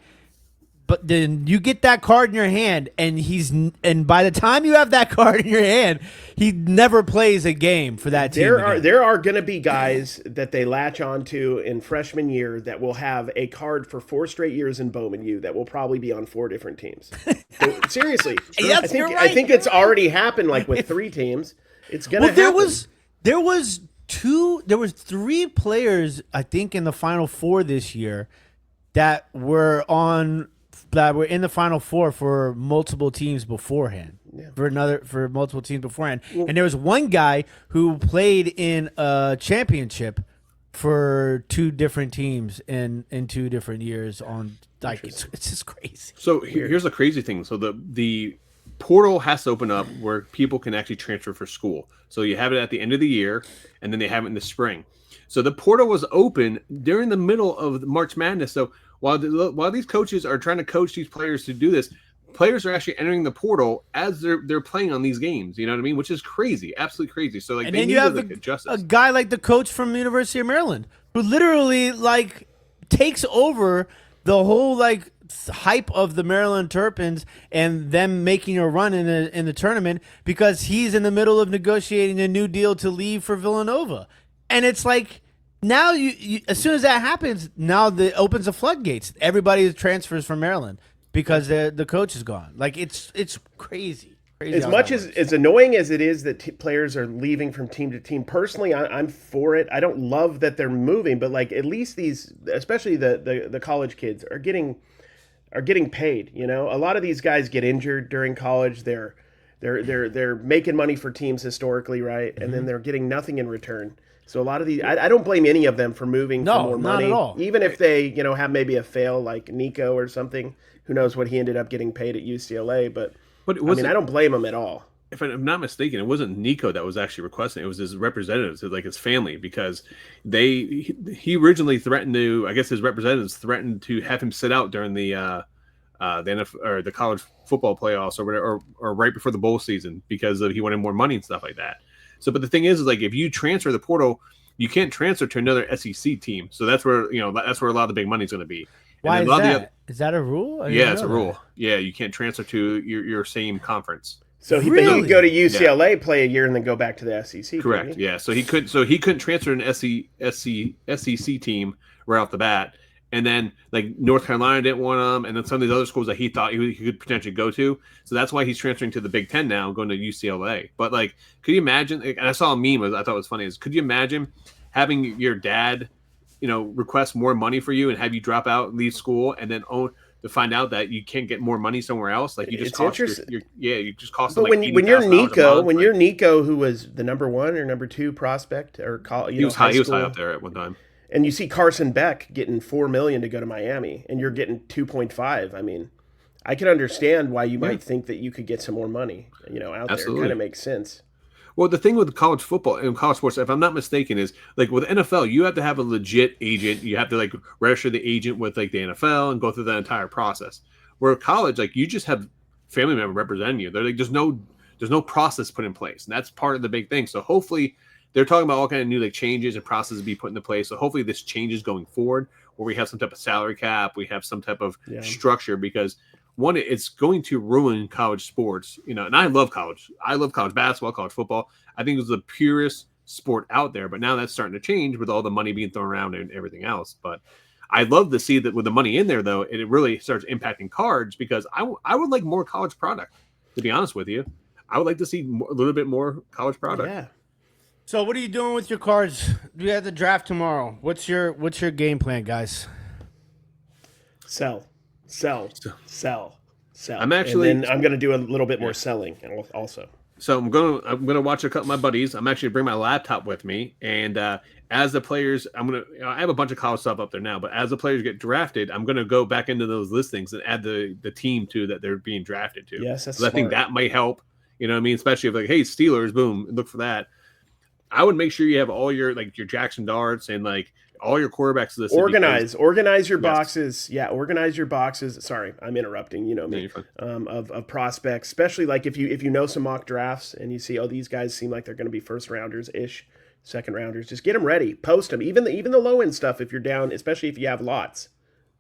But then you get that card in your hand, and by the time you have that card in your hand, he never plays a game for that team. There are going to be guys that they latch onto in freshman year that will have a card for 4 straight years in Bowman U that will probably be on 4 different teams. Seriously, yes, I think it's already happened like with 3 teams. It's going to happen. There was 3 players I think in the Final Four this year that were in the Final Four for multiple teams beforehand. Yeah. For multiple teams beforehand. Well, and there was one guy who played in a championship for 2 different teams in 2 different years on it's just crazy. So here's the crazy thing. So the portal has to open up where people can actually transfer for school. So you have it at the end of the year, and then they have it in the spring. So the portal was open during the middle of March Madness. So while these coaches are trying to coach these players to do this, players are actually entering the portal as they're playing on these games. You know what I mean? Which is crazy, absolutely crazy. So and then you have a guy like the coach from the University of Maryland who literally takes over the whole hype of the Maryland Terrapins and them making a run in the tournament because he's in the middle of negotiating a new deal to leave for Villanova, and it's now you as soon as that happens, now it opens the floodgates. Everybody transfers from Maryland because the coach is gone. It's crazy. As much as annoying as it is that players are leaving from team to team, personally, I'm for it. I don't love that they're moving, but at least these, especially the college kids, are getting paid. You know, a lot of these guys get injured during college. They're making money for teams historically, right? And then they're getting nothing in return. So a lot of these, I don't blame any of them for moving for more money. Not at all. Even if they, have maybe a fail like Nico or something. Who knows what he ended up getting paid at UCLA? But I don't blame him at all. If I'm not mistaken, it wasn't Nico that was actually requesting. It was his representatives, his family, because he originally threatened to. I guess his representatives threatened to have him sit out during the NFL or the college football playoffs or whatever, or right before the bowl season because he wanted more money and stuff like that. So, but the thing is if you transfer the portal, you can't transfer to another SEC team. So that's where a lot of the big money is going to be. Why is that? Is that a rule? Yeah, it's a rule. Yeah, you can't transfer to your same conference. So he could go to UCLA, play a year, and then go back to the SEC. Correct. Yeah. So he couldn't transfer an SEC team right off the bat, and then North Carolina didn't want him, and then some of these other schools that he thought he could potentially go to. So that's why he's transferring to the Big Ten now, going to UCLA. But could you imagine? And I saw a meme I thought was funny. Could you imagine having your dad, request more money for you and have you drop out and leave school, and then to find out that you can't get more money somewhere else? You just cost you just cost. But when you're Nico, who was the number 1 or number 2 prospect, or he was high up there at one time. And you see Carson Beck getting $4 million to go to Miami, and you're getting 2.5. I mean, I can understand why you might think that you could get some more money, out there. It kind of makes sense. Well, the thing with college football and college sports, if I'm not mistaken, is with NFL, you have to have a legit agent. You have to register the agent with the NFL and go through that entire process. Where college, you just have family member representing you. They're there's no process put in place, and that's part of the big thing. So hopefully, they're talking about all kind of new changes and processes to be put into place. So hopefully, this changes going forward, where we have some type of salary cap, we have some type of structure, because one, it's going to ruin college sports, and I love college. I love college basketball, college football. I think it was the purest sport out there, but now that's starting to change with all the money being thrown around and everything else. But I'd love to see that with the money in there, though, it really starts impacting cards, because I would like more college product, to be honest with you. I would like to see a little bit more college product. Yeah. So what are you doing with your cards? We have the draft tomorrow. What's your game plan, guys? Sell. I'm actually. And then I'm going to do a little bit more selling also. So I'm gonna watch a couple of my buddies. I'm actually bring my laptop with me, and as the players, I have a bunch of college stuff up there now. But as the players get drafted, I'm gonna go back into those listings and add the team to that they're being drafted to. Yes, that's smart. I think that might help. You know what I mean? Especially if hey, Steelers, boom, look for that. I would make sure you have all your your Jackson Darts and all your quarterbacks listed. Organize your boxes. Yeah, organize your boxes. Sorry, I'm interrupting. Me. Of prospects, especially if you know some mock drafts and you see these guys seem like they're going to be first rounders ish, second rounders. Just get them ready. Post them. Even the low end stuff. If you're down, especially if you have lots,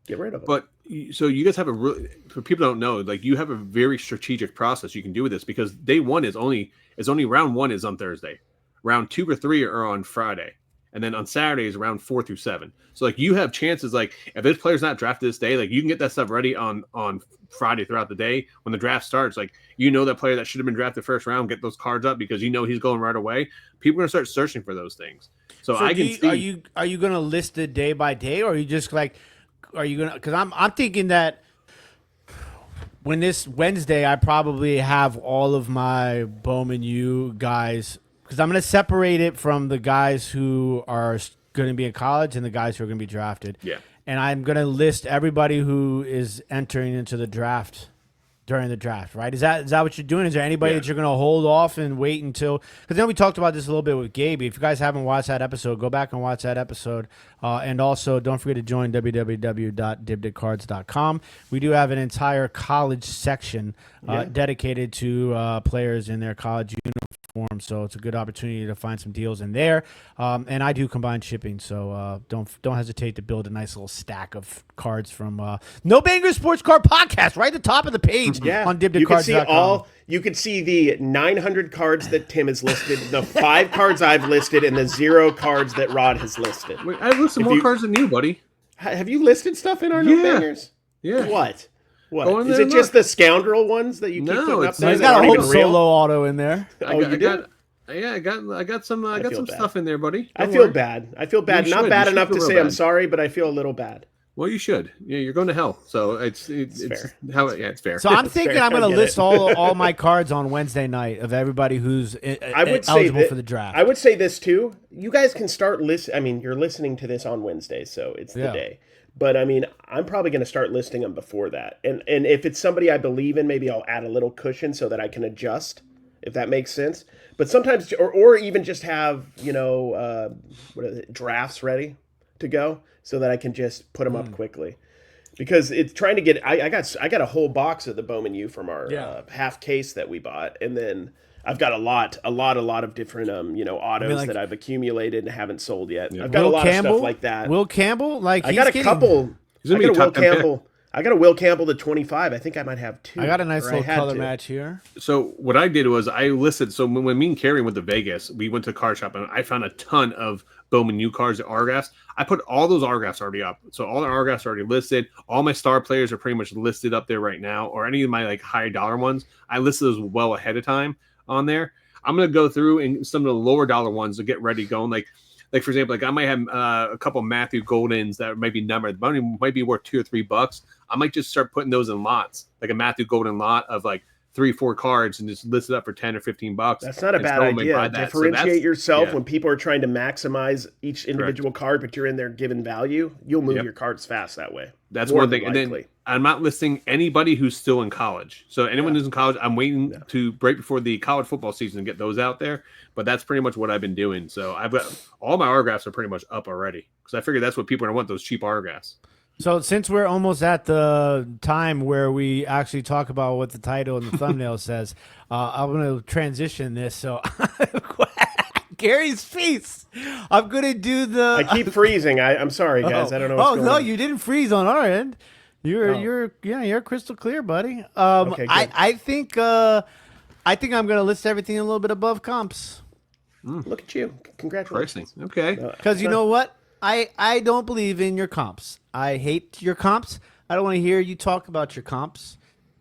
get rid of them. But So you guys have for people who don't know, like you have a very strategic process you can do with this, because day one is only round one is on Thursday, round 2 or 3 are on Friday, and then on Saturdays round 4 through 7. So like you have chances, like if this player's not drafted this day, like you can get that stuff ready on Friday throughout the day when the draft starts. Like that player that should have been drafted first round, get those cards up because he's going right away. People are gonna start searching for those things. So I can see. Are you gonna list it day by day, or are you just like? Are you gonna? Because I'm thinking that when this Wednesday, I probably have all of my Bowman U guys, because I'm gonna separate it from the guys who are going to be in college and the guys who are going to be drafted. Yeah. And I'm gonna list everybody who is entering into the draft during the draft, right? Is that what you're doing? Is there anybody that you're going to hold off and wait until? Because then we talked about this a little bit with Gabe. If you guys haven't watched that episode, go back and watch that episode. And also, don't forget to join www.dibditcards.com. We do have an entire college section dedicated to players in their college uniform, so it's a good opportunity to find some deals in there. And I do combined shipping, so don't hesitate to build a nice little stack of cards from No Bangers Sports Card Podcast right at the top of the page on dibditcards.com. You could see the 900 cards that Tim has listed, the 5 cards I've listed, and the 0 cards that Rod has listed. Wait, I've listed more cards than you, buddy. Have you listed stuff in our No Bangers? Yeah. What? Is it just the scoundrel ones that you keep putting up there? He's got a whole solo auto in there. I got some stuff in there, buddy. I feel bad. Not bad enough to say I'm sorry, but I feel a little bad. Well, you should. Yeah, you're going to hell, so it's fair. It's fair. So I'm thinking I'm going to list all my cards on Wednesday night of everybody who's eligible for the draft. I would say this too. You guys can start listening. I mean, you're listening to this on Wednesday, so it's the day. But I mean, I'm probably going to start listing them before that. And if it's somebody I believe in, maybe I'll add a little cushion so that I can adjust, if that makes sense. But sometimes, or even just have drafts ready to go, so that I can just put them up quickly, because it's trying to get. I got a whole box of the Bowman U from our half case that we bought, and then I've got a lot of different autos that I've accumulated and haven't sold yet. Yeah. I've got a lot of stuff like that. Will Campbell, I got a couple. I got a Will Campbell. I got a Will Campbell to 25. I think I might have 2. I got a nice little color match here. So what I did was I listed. So when me and Cary went to Vegas, we went to a card shop and I found a ton of Bowman U cards, autographs. I put all those autographs already up. So all the autographs are already listed. All my star players are pretty much listed up there right now, or any of my like higher dollar ones. I listed those well ahead of time on there. I'm going to go through and some of the lower dollar ones to get ready going. Like for example, like I might have a couple Matthew Goldens that might be numbered. The money might be worth $2 or $3. I might just start putting those in lots, like a Matthew Golden lot of like 3-4 cards, and just list it up for $10 or $15. That's not a bad idea. Differentiate yourself when people are trying to maximize each individual card, but you're in there giving value. You'll move your cards fast that way. That's one thing. And then I'm not listing anybody who's still in college. So anyone who's in college, I'm waiting to break before the college football season to get those out there. But that's pretty much what I've been doing. So I've got all my autographs are pretty much up already, because I figured that's what people are going to want, those cheap autographs. So since we're almost at the time where we actually talk about what the title and the thumbnail says, I'm going to transition this. So Gary's face. I'm going to do the. I keep freezing. I'm sorry, guys. I don't know. What's going on. You didn't freeze on our end. You're crystal clear, buddy. Okay, I think I'm going to list everything a little bit above comps. Look at you. Congratulations. Pricing. Okay. Because you know what? I don't believe in your comps. I hate your comps. I don't want to hear you talk about your comps.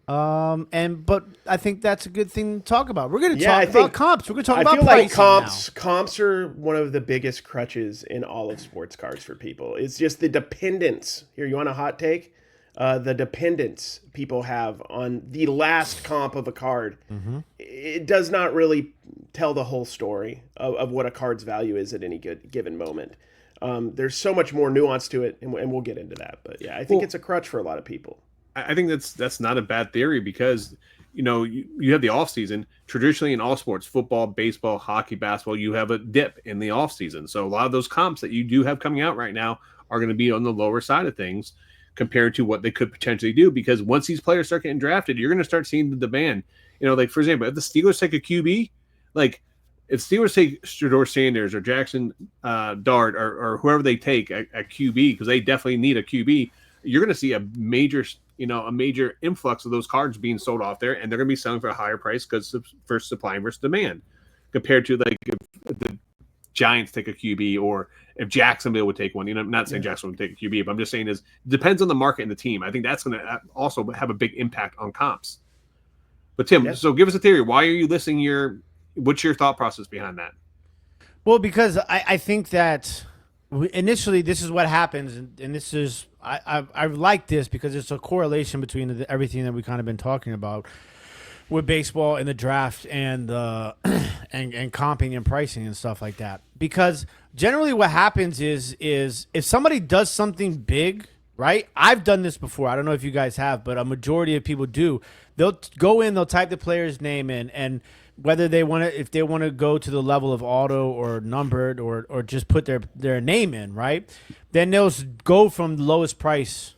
But I think that's a good thing to talk about. We're going to talk about comps. We're going to talk about pricing. I feel like comps are one of the biggest crutches in all of sports cards for people. It's just the dependence. Here, you want a hot take? The dependence people have on the last comp of a card. Mm-hmm. It does not really tell the whole story of what a card's value is at any given moment. There's so much more nuance to it, and we'll get into that. But yeah, I think it's a crutch for a lot of people. I think that's not a bad theory, because you have the off season. Traditionally in all sports, football, baseball, hockey, basketball, you have a dip in the off season. So a lot of those comps that you do have coming out right now are going to be on the lower side of things compared to what they could potentially do, because once these players start getting drafted, you're going to start seeing the demand. Like for example, if the Steelers take a QB, like if Steelers take Shedeur Sanders or Jackson Dart or whoever they take at QB, because they definitely need a QB, you're going to see a major influx of those cards being sold off there, and they're going to be selling for a higher price because for supply versus demand, compared to like if the Giants take a QB or if Jacksonville would take one. I'm not saying Jacksonville would take a QB, but I'm just saying it depends on the market and the team. I think that's going to also have a big impact on comps. But Tim, so give us a theory. Why are you listing what's your thought process behind that? Well, because I think that initially this is what happens, and this is I like this because it's a correlation between everything that we kind of been talking about with baseball and the draft and and comping and pricing and stuff like that. Because generally what happens is if somebody does something big, right? I've done this before. I don't know if you guys have, but a majority of people do. They'll go in, they'll type the player's name in, and whether if they want to go to the level of auto or numbered or just put their name in, right? Then they'll go from the lowest price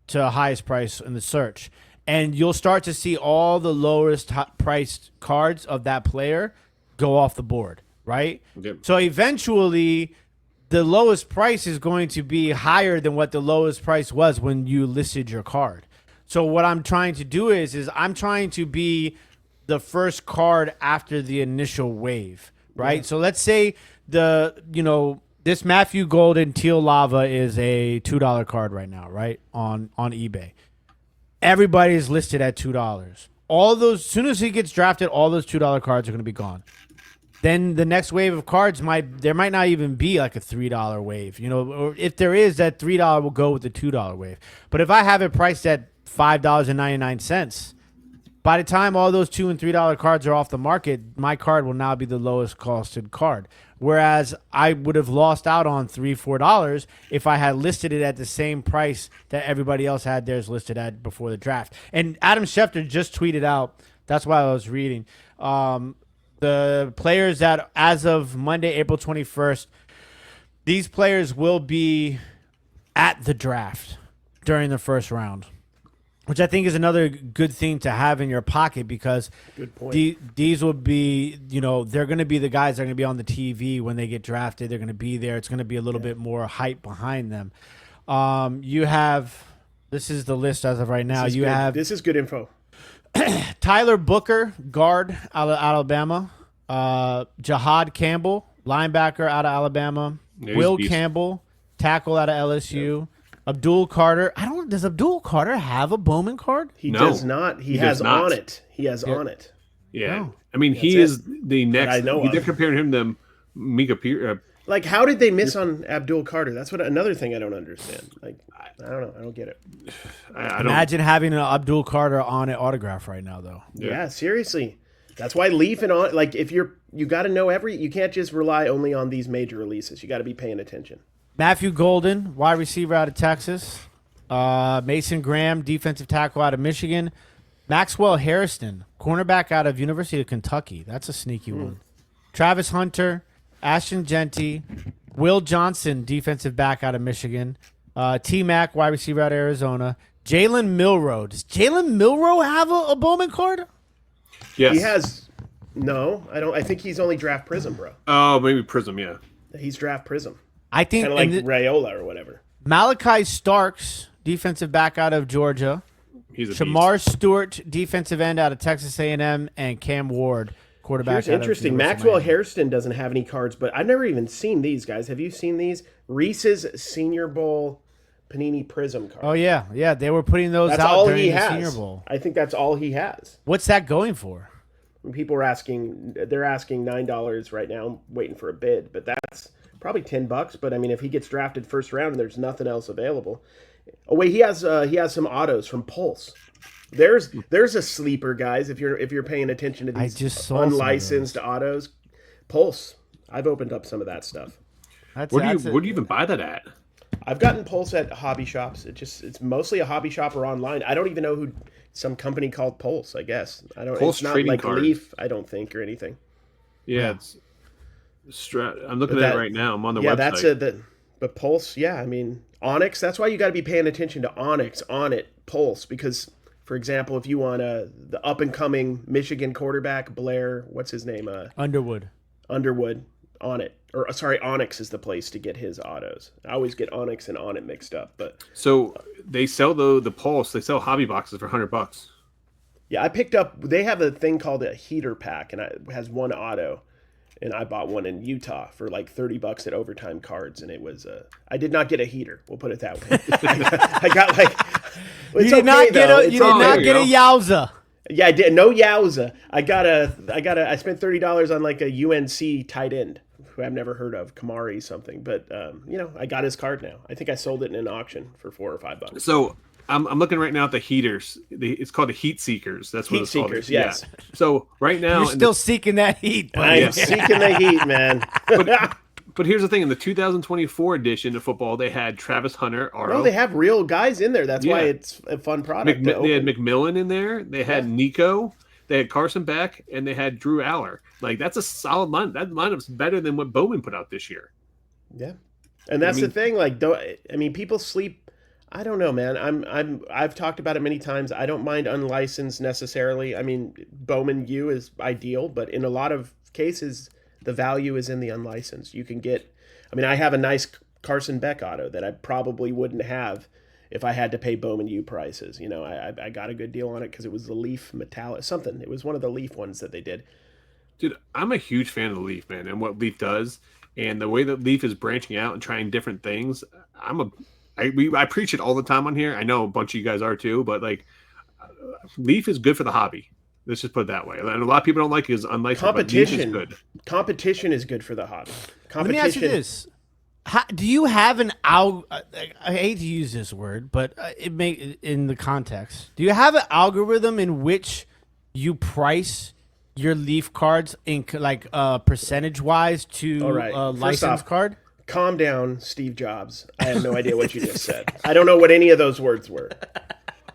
to highest price in the search. And you'll start to see all the lowest priced cards of that player go off the board, right? Yep. So eventually the lowest price is going to be higher than what the lowest price was when you listed your card. So what I'm trying to do is I'm trying to be the first card after the initial wave, right? Yeah. So let's say this Matthew Golden Teal Lava is a $2 card right now, right? On eBay. Everybody is listed at $2. All those, as soon as he gets drafted, all those $2 cards are going to be gone. Then the next wave of cards there might not even be like a $3 wave, or if there is, that $3 will go with the $2 wave. But if I have it priced at $5.99, by the time all those $2 and $3 cards are off the market, my card will now be the lowest costed card. Whereas I would have lost out on $3, $4 if I had listed it at the same price that everybody else had theirs listed at before the draft. And Adam Schefter just tweeted out, that's why I was reading, the players that as of Monday, April 21st, these players will be at the draft during the first round, which I think is another good thing to have in your pocket because these will be, they're going to be the guys that are going to be on the TV when they get drafted. They're going to be there. It's going to be a little bit more hype behind them. This is the list as of right now. This is good info. Tyler Booker, guard out of Alabama. Jahad Campbell, linebacker out of Alabama. Will Campbell, tackle out of LSU. Abdul Carter. Does Abdul Carter have a Bowman card? He does not. He has on it. He has on it. Yeah. No. I mean, he is the next. They're comparing him to Mika Pierce. Like, how did they miss on Abdul Carter? That's another thing I don't understand. Like, I don't know. I don't get it. Imagine having an Abdul Carter on an autograph right now, though. Yeah, seriously. That's why Leaf and on, like, if you got to know you can't just rely only on these major releases. You got to be paying attention. Matthew Golden, wide receiver out of Texas. Mason Graham, defensive tackle out of Michigan. Maxwell Harrison, cornerback out of University of Kentucky. That's a sneaky one. Travis Hunter, Ashton Genty, Will Johnson, defensive back out of Michigan. T-Mac, wide receiver out of Arizona. Jalen Milroe. Does Jalen Milroe have a Bowman card? Yes. He has. No, I don't. I think he's only draft Prism, bro. Oh, maybe Prism, yeah. He's draft Prism. I think kind of like Raiola or whatever. Malachi Starks, defensive back out of Georgia. He's a Shamar Stewart, defensive end out of Texas A&M, and Cam Ward, quarterback. Here's interesting. Maxwell Hairston doesn't have any cards, but I've never even seen these guys. Have you seen these? Reese's Senior Bowl Panini Prism card. Oh yeah. They were putting those out during the Senior Bowl. I think that's all he has. What's that going for? People are asking. They're asking $9 right now. I'm waiting for a bid, but that's probably $10. But I mean, if he gets drafted first round and there's nothing else available. Oh wait, he has some autos from Pulse. There's a sleeper, guys. If you're paying attention to these unlicensed autos, Pulse. I've opened up some of that stuff. Where do you even buy that at? I've gotten Pulse at hobby shops. It's mostly a hobby shop or online. I don't even know who. Some company called Pulse, I guess. I don't. Pulse it's not trading like card. Leaf, I don't think, or anything. Yeah, I'm looking at it right now. I'm on the website. Yeah, but Pulse. Yeah, I mean Onyx. That's why you got to be paying attention to Onyx, On It, Pulse, because, for example, if you want the up and coming Michigan quarterback Blair, what's his name? Underwood, On It, or sorry, Onyx is the place to get his autos. I always get Onyx and Onnit mixed up, but so they sell the Pulse. They sell hobby boxes for $100. Yeah, I picked up. They have a thing called a heater pack, and it has one auto, and I bought one in Utah for like $30 at Overtime Cards, and it was. I did not get a heater. We'll put it that way. I got like. You did not get a Yowza. Yeah, I did. No Yowza. I spent $30 on like a UNC tight end who I've never heard of, Kamari something. But I got his card now. I think I sold it in an auction for $4 or $5. So I'm looking right now at the heaters. It's called the Heat Seekers. That's what Heat it's called. Seekers, yes. Yeah. So right now you're still seeking that heat. I'm seeking the heat, man. But here's the thing: in the 2024 edition of football, they had Travis Hunter. No, they have real guys in there. That's why it's a fun product. They had McMillan in there. They had Nico. They had Carson Beck, and they had Drew Aller. Like that's a solid line. That lineup's better than what Bowman put out this year. Yeah, and that's the thing. Like, people sleep. I don't know, man. I've talked about it many times. I don't mind unlicensed necessarily. I mean, Bowman U is ideal, but in a lot of cases, the value is in the unlicensed. You can get. I mean, I have a nice Carson Beck auto that I probably wouldn't have if I had to pay Bowman U prices. I got a good deal on it because it was the Leaf metallic something. It was one of the Leaf ones that they did. Dude, I'm a huge fan of the Leaf, man, and what Leaf does, and the way that Leaf is branching out and trying different things. I preach it all the time on here. I know a bunch of you guys are too, but like, Leaf is good for the hobby. Let's just put it that way. And a lot of people don't like it as unlicensed. Competition is good. Competition is good for the hobby. Let me ask you this: do you have an I hate to use this word, but it may in the context. Do you have an algorithm in which you price your Leaf cards in like percentage wise to a license card? Calm down, Steve Jobs. I have no idea what you just said. I don't know what any of those words were.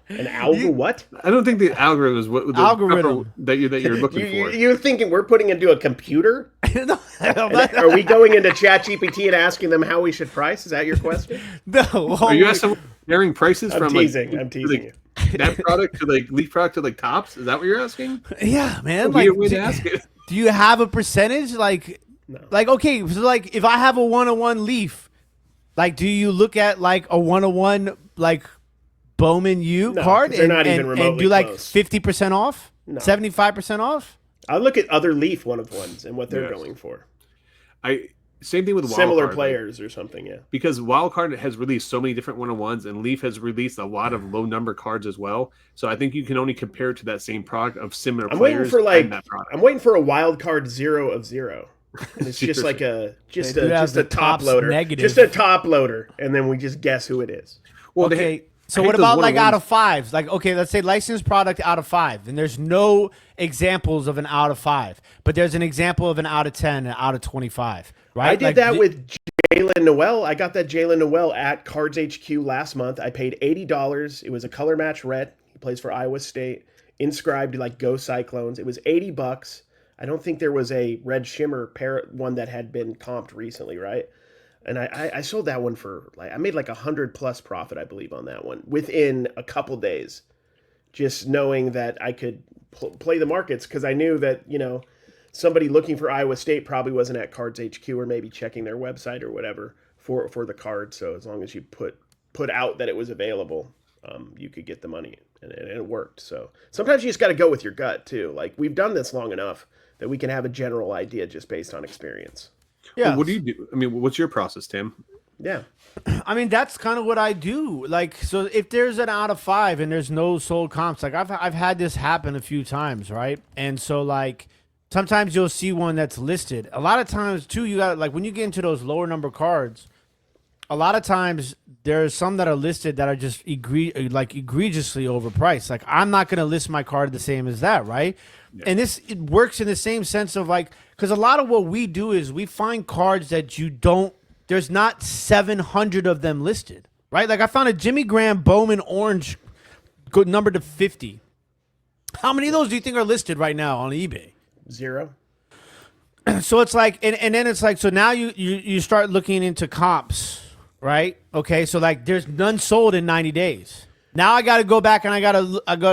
An algorithm? What? I don't think the algorithm is what the algorithm that you're looking for. You're thinking we're putting into a computer? Are we going into ChatGPT and asking them how we should price? Is that your question? No. Are you asking sharing prices I'm from teasing like, I'm teasing you. That product to like Leaf product to like Tops? Is that what you're asking? Yeah, man. Weird way to ask it. Do you have a percentage? Like, no. Like okay, so like if I have a 101 Leaf, like do you look at like a 101 like Bowman U card they're not even remotely and do like close. 50% off, 75% off? I look at other Leaf one-of-ones and what they're going for. Same thing with similar Wildcard, players or something, yeah. Because Wildcard has released so many different 101s, and Leaf has released a lot of low number cards as well. So I think you can only compare it to that same product of similar players. I'm waiting for a Wildcard 0 of 0. And it's just like a top loader, negative. Just a top loader, and then we just guess who it is. Well, okay. So what about like out of 5s? Like, okay, let's say licensed product out of 5, and there's no examples of an out of 5, but there's an example of an out of 10 and out of 25, right? I did that with Jalen Noel. I got that Jalen Noel at Cards HQ last month. I paid $80. It was a color match red. He plays for Iowa State. Inscribed like Go Cyclones. It was $80. I don't think there was a red shimmer parrot one that had been comped recently, right? And I sold that one for I made like 100+ profit, I believe, on that one within a couple days, just knowing that I could play the markets because I knew that somebody looking for Iowa State probably wasn't at Cards HQ or maybe checking their website or whatever for the card. So as long as you put out that it was available, you could get the money, and it worked. So sometimes you just got to go with your gut too. Like we've done this long enough that we can have a general idea just based on experience. Yeah. Well, what do you do? I mean, what's your process, Tim? Yeah. I mean, that's kind of what I do. Like, so if there's an out of 5 and there's no sold comps, like I've had this happen a few times, right? And so like sometimes you'll see one that's listed. A lot of times too, you got like when you get into those lower number cards, a lot of times there's some that are listed that are just egregiously overpriced. Like I'm not gonna list my card the same as that, right? Yeah. And it works in the same sense of like, because a lot of what we do is we find cards that there's not 700 of them listed, right? Like I found a Jimmy Graham Bowman orange, good number to 50. How many of those do you think are listed right now on eBay? 0. So it's like, and then it's like, so now you start looking into comps, right? Okay, so like there's none sold in 90 days. Now I got to go back and I got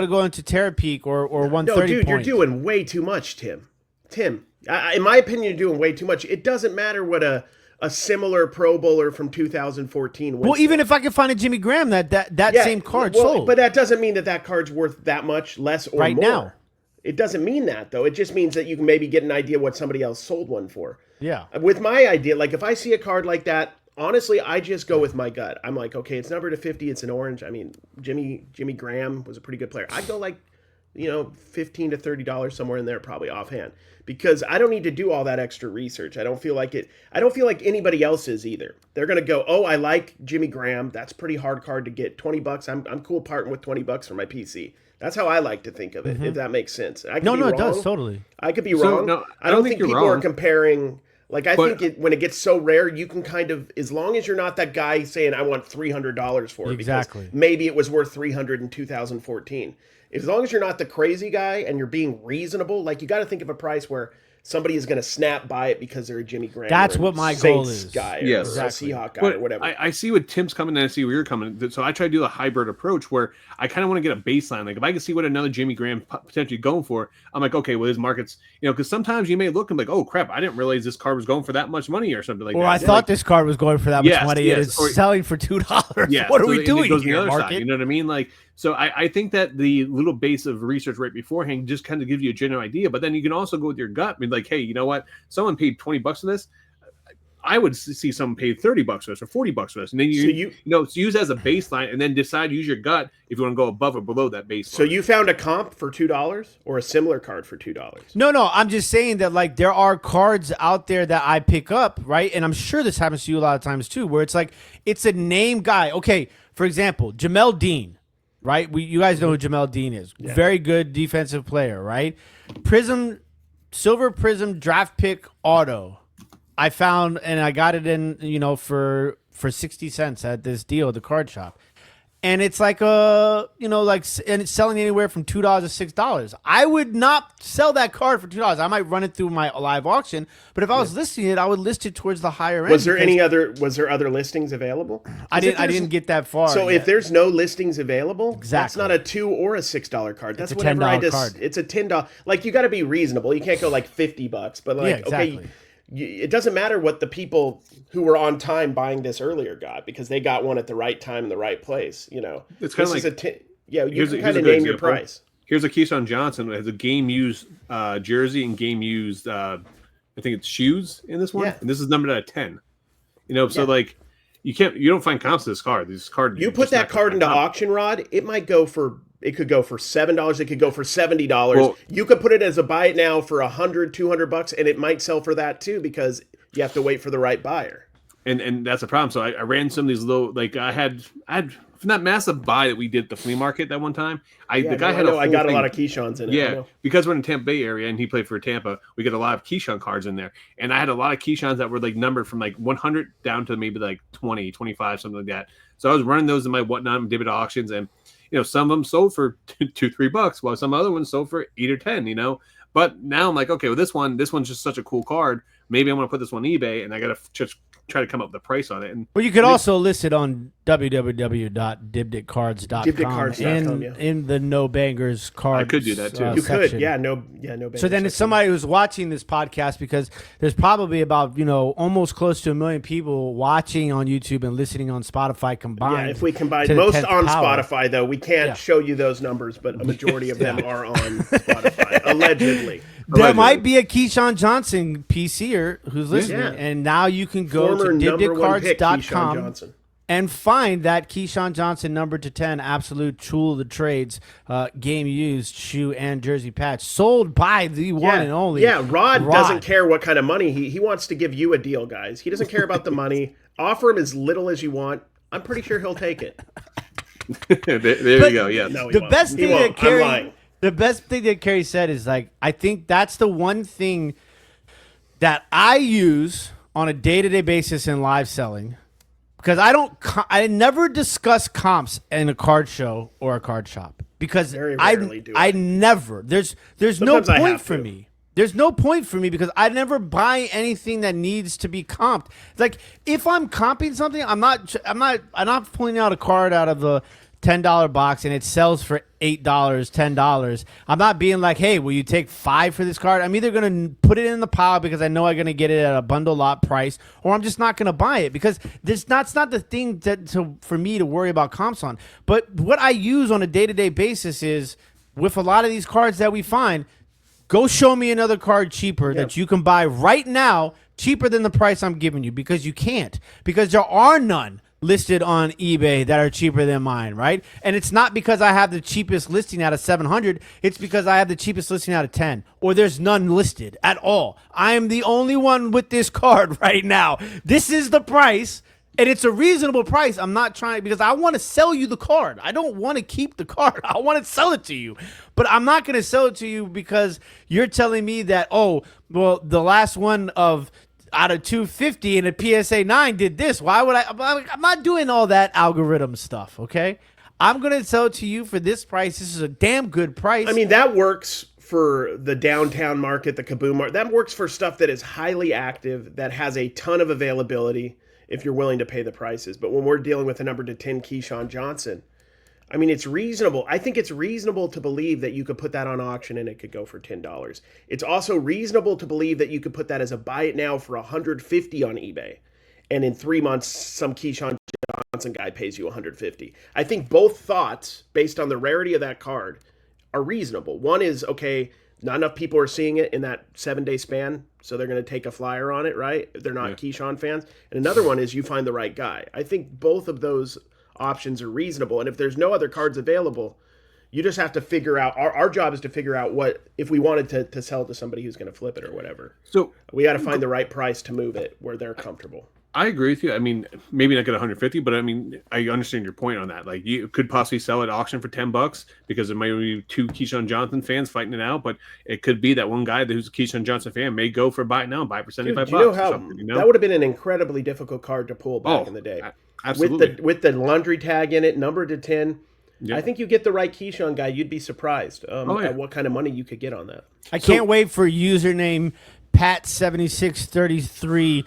to go into Terra Peak or 130 No, dude, points. you're doing way too much, Tim. In my opinion, you're doing way too much. It doesn't matter what a similar Pro Bowler from 2014 wins. Well, even if I could find a Jimmy Graham that same card sold. But that doesn't mean that card's worth that much less or right more. Now. It doesn't mean that, though. It just means that you can maybe get an idea what somebody else sold one for. Yeah. With my idea, like if I see a card like that, honestly, I just go with my gut. I'm like, okay, it's numbered to 50. It's an orange. I mean, Jimmy Graham was a pretty good player. I'd go like, $15 to $30 somewhere in there, probably offhand, because I don't need to do all that extra research. I don't feel like it. I don't feel like anybody else is either. They're gonna go, oh, I like Jimmy Graham. That's pretty hard card to get. $20. I'm cool parting with $20 for my PC. That's how I like to think of it. If that makes sense. I could be wrong. It does totally. I could be wrong. No, I don't think you're people wrong. are comparing. Like, I think when it gets so rare, you can kind of, as long as you're not that guy saying, I want $300 for it. Exactly. Because maybe it was worth $300 in 2014. As long as you're not the crazy guy and you're being reasonable, like, you got to think of a price where somebody is going to snap by it because they're a Jimmy Graham. That's or what my Saints goal is. Guy yes, or exactly. a Seahawk guy but or whatever. I see what Tim's coming and I see where you're coming. So I try to do a hybrid approach where I kind of want to get a baseline. Like if I can see what another Jimmy Graham potentially going for, I'm like, okay, well, his market's, because sometimes you may look and like, oh crap, I didn't realize this card was going for that much money or something like that. Or I thought this card was going for that much money. It is selling for $2. Yeah, what are we doing here, market? Side, you know what I mean? Like, so I think that the little base of research right beforehand just kind of gives you a general idea. But then you can also go with your gut and be like, hey, you know what? Someone paid $20 for this. I would see someone paid $30 for this or $40 for this, and then you use as a baseline, and then decide use your gut if you want to go above or below that baseline. So you found a comp for $2 or a similar card for $2? No, I'm just saying that like there are cards out there that I pick up, right? And I'm sure this happens to you a lot of times too, where it's like it's a name guy. Okay, for example, Jamel Dean. Right? You guys know who Jamel Dean is. Yeah. Very good defensive player, right? Silver Prism draft pick auto. I found, and I got it in, for 60 cents at this deal at the card shop. And it's like and it's selling anywhere from $2 to $6. I would not sell that card for $2. I might run it through my live auction, but if I was listing it, I would list it towards the higher end. Was there other listings available? I didn't get that far. So if there's no listings available, exactly. That's not a $2 or a $6 card. That's it's a $10 card. It's a $10. Like you got to be reasonable. You can't go like $50, but like exactly. Okay. It doesn't matter what the people who were on time buying this earlier got because they got one at the right time in the right place. It's kind of like you can kind of name your price. Here's a Keyshawn Johnson that has a game used jersey and game used I think it's shoes in this one, and this is numbered at 10. So like you don't find comps to this card. This card you put that card into auction, Rod. It could go for $7. It could go for $70. Well, you could put it as a buy it now for $100, $200, and it might sell for that too because you have to wait for the right buyer. And that's a problem. So I ran some of these low. Like I had from that massive buy that we did at the flea market that one time. I got a lot of Keyshawns in it. Yeah, because we're in the Tampa Bay area and he played for Tampa. We get a lot of Keyshawn cards in there, and I had a lot of Keyshawns that were like numbered from like 100 down to maybe like 20, 25, something like that. So I was running those in my whatnot debit auctions and. Some of them sold for $2-3, while some other ones sold for 8 or 10. But now I'm like, okay, well, this one's just such a cool card. Maybe I'm going to put this one on eBay, and I got to just try to come up with the price on it. And you could also list it on www.dibditcards.com in the No Bangers cards. I could do that too. You section. could, no bangers. So then, if somebody who's watching this podcast, because there's probably about almost close to 1 million people watching on YouTube and listening on Spotify combined. Yeah, if we combine most on Spotify, though, we can't show you those numbers, but a majority of them are on Spotify, allegedly. There might be a Keyshawn Johnson PCer who's listening, and now you can go to dibditcards.com and find that Keyshawn Johnson number to 10 absolute tool of the trades game used shoe and jersey patch sold by the one and only. Yeah, Rod doesn't care what kind of money he wants to give you a deal, guys. He doesn't care about the money. Offer him as little as you want. I'm pretty sure he'll take it. there you go. Yeah. No, the best thing that Cary. I'm lying. The best thing that Cary said is like, I think that's the one thing that I use on a day-to-day basis in live selling because I never discuss comps in a card show or a card shop because I never, there's no point for me. There's no point for me because I never buy anything that needs to be comped. Like if I'm comping something, I'm not pulling out a card out of the $10 box and it sells for $8, $10, I'm not being like, hey, will you take $5 for this card? I'm either going to put it in the pile because I know I'm going to get it at a bundle lot price, or I'm just not going to buy it because that's not the thing for me to worry about comps on. But what I use on a day-to-day basis is, with a lot of these cards that we find, go show me another card cheaper that you can buy right now, cheaper than the price I'm giving you, because you can't. Because there are none listed on eBay that are cheaper than mine, right? And it's not because I have the cheapest listing out of 700. It's because I have the cheapest listing out of 10, or there's none listed at all. I am the only one with this card right now. This is the price, and it's a reasonable price. I'm not trying, because I want to sell you the card. I don't want to keep the card. I want to sell it to you. But I'm not going to sell it to you because you're telling me that, oh, well, the last one out of 250 and a PSA 9 did this. Why would I'm not doing all that algorithm stuff, okay? I'm going to sell it to you for this price. This is a damn good price. I mean, that works for the downtown market, the Kaboom market. That works for stuff that is highly active, that has a ton of availability if you're willing to pay the prices. But when we're dealing with a number to 10 Keyshawn Johnson, I mean, it's reasonable. I think it's reasonable to believe that you could put that on auction and it could go for $10. It's also reasonable to believe that you could put that as a buy it now for $150 on eBay. And in 3 months, some Keyshawn Johnson guy pays you $150. I think both thoughts, based on the rarity of that card, are reasonable. One is, okay, not enough people are seeing it in that 7-day span, so they're going to take a flyer on it, right? They're not Keyshawn fans. And another one is you find the right guy. I think both of those options are reasonable, and if there's no other cards available, you just have to figure out, our job is to figure out what, if we wanted to sell it to somebody who's going to flip it or whatever, so we got to find the right price to move it where they're comfortable. I agree with you. I mean, maybe not get 150, but I mean, I understand your point on that. Like, you could possibly sell at auction for $10 because there might be 2 Keyshawn Johnson fans fighting it out, but it could be that one guy who's a Keyshawn Johnson fan may go for buy it now and buy it for $75. Do you know how that would have been an incredibly difficult card to pull back in the day? Absolutely. With the laundry tag in it, numbered to 10. I think you get the right Keyshawn guy, you'd be surprised at what kind of money you could get on that. I can't wait for username Pat7633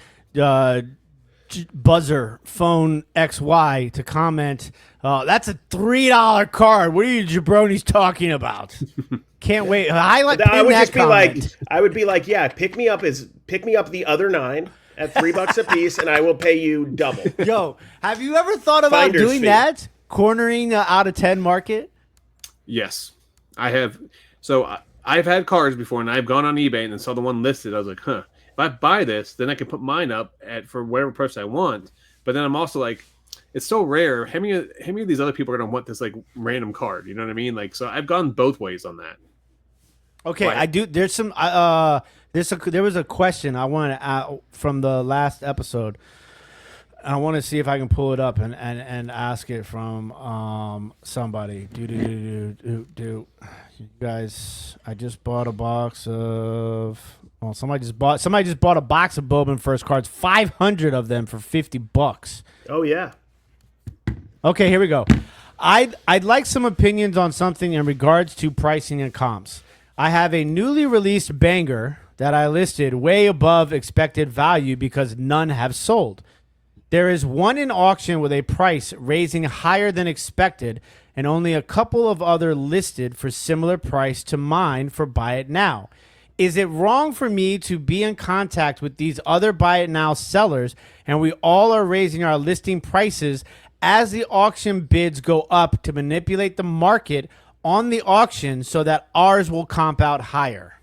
buzzer phone XY to comment. That's a $3 card. What are you jabronis talking about? Can't wait. I would be like, yeah, pick me up the other 9 at $3 a piece, and I will pay you double. Yo, have you ever thought about doing that? Cornering out of 10 market? Yes, I have. So I've had cards before, and I've gone on eBay and then saw the one listed. I was like, if I buy this, then I can put mine up for whatever price I want. But then I'm also like, it's so rare. How many of these other people are going to want this like random card? You know what I mean? Like, so I've gone both ways on that. Okay, I do. There's some. There was a question I wanted to ask from the last episode. I want to see if I can pull it up and ask it from somebody. You guys, I just bought a box of. Well, somebody just bought a box of Bowman First cards, 500 of them for $50. Oh yeah. Okay, here we go. I'd like some opinions on something in regards to pricing and comps. I have a newly released banger that I listed way above expected value because none have sold. There is one in auction with a price raising higher than expected, and only a couple of other listed for similar price to mine for buy it now. Is it wrong for me to be in contact with these other buy it now sellers, and we all are raising our listing prices as the auction bids go up to manipulate the market on the auction so that ours will comp out higher?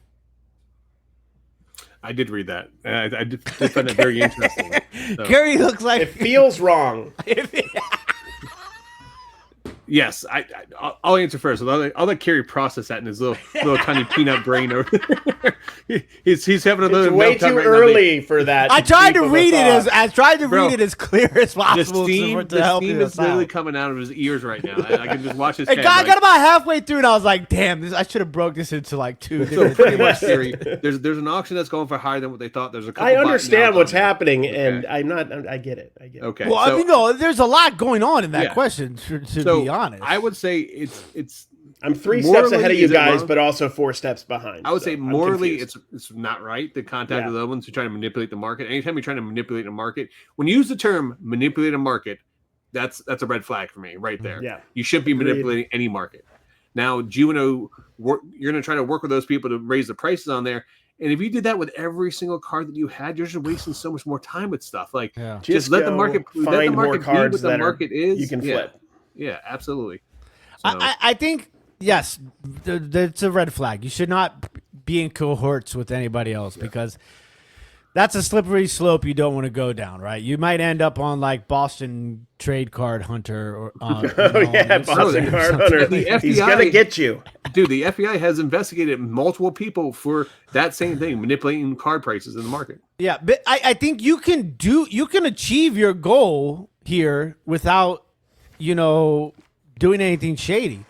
I did read that. I did find that very interesting. So. Cary looks like... It feels wrong. Yes, I'll answer first. I'll let Cary process that in his little tiny peanut brain over there. he's having a little. It's way too early for that. I tried to read it as clear as possible. The steam is literally coming out of his ears right now. I can just watch his. I got about halfway through, and I was like, "Damn, I should have broke this into like 2." So pretty much, Cary, there's an auction that's going for higher than what they thought. There's a couple. I understand what's happening, and I'm not. I get it. Okay. Well, I mean, no, there's a lot going on in that question. To be honest, I would say it's. I'm 3 steps ahead of you guys, but also 4 steps behind. I would say morally, it's not right to contact the other ones who try to manipulate the market. Anytime you're trying to manipulate a market, when you use the term manipulate a market, that's a red flag for me right there. Yeah. You shouldn't be manipulating any market. Now, do you want to you're going to try to work with those people to raise the prices on there. And if you did that with every single card that you had, you're just wasting so much more time with stuff. Like, just let the market find more cards that is. You can flip. Yeah, absolutely. So. I think, yes, it's a red flag. You should not be in cohorts with anybody else because that's a slippery slope you don't want to go down, right? You might end up on like Boston Trade Card Hunter. Or, Boston Card Hunter. He's going to get you. Dude, the FBI has investigated multiple people for that same thing, manipulating card prices in the market. Yeah, but I think you can achieve your goal here without, doing anything shady.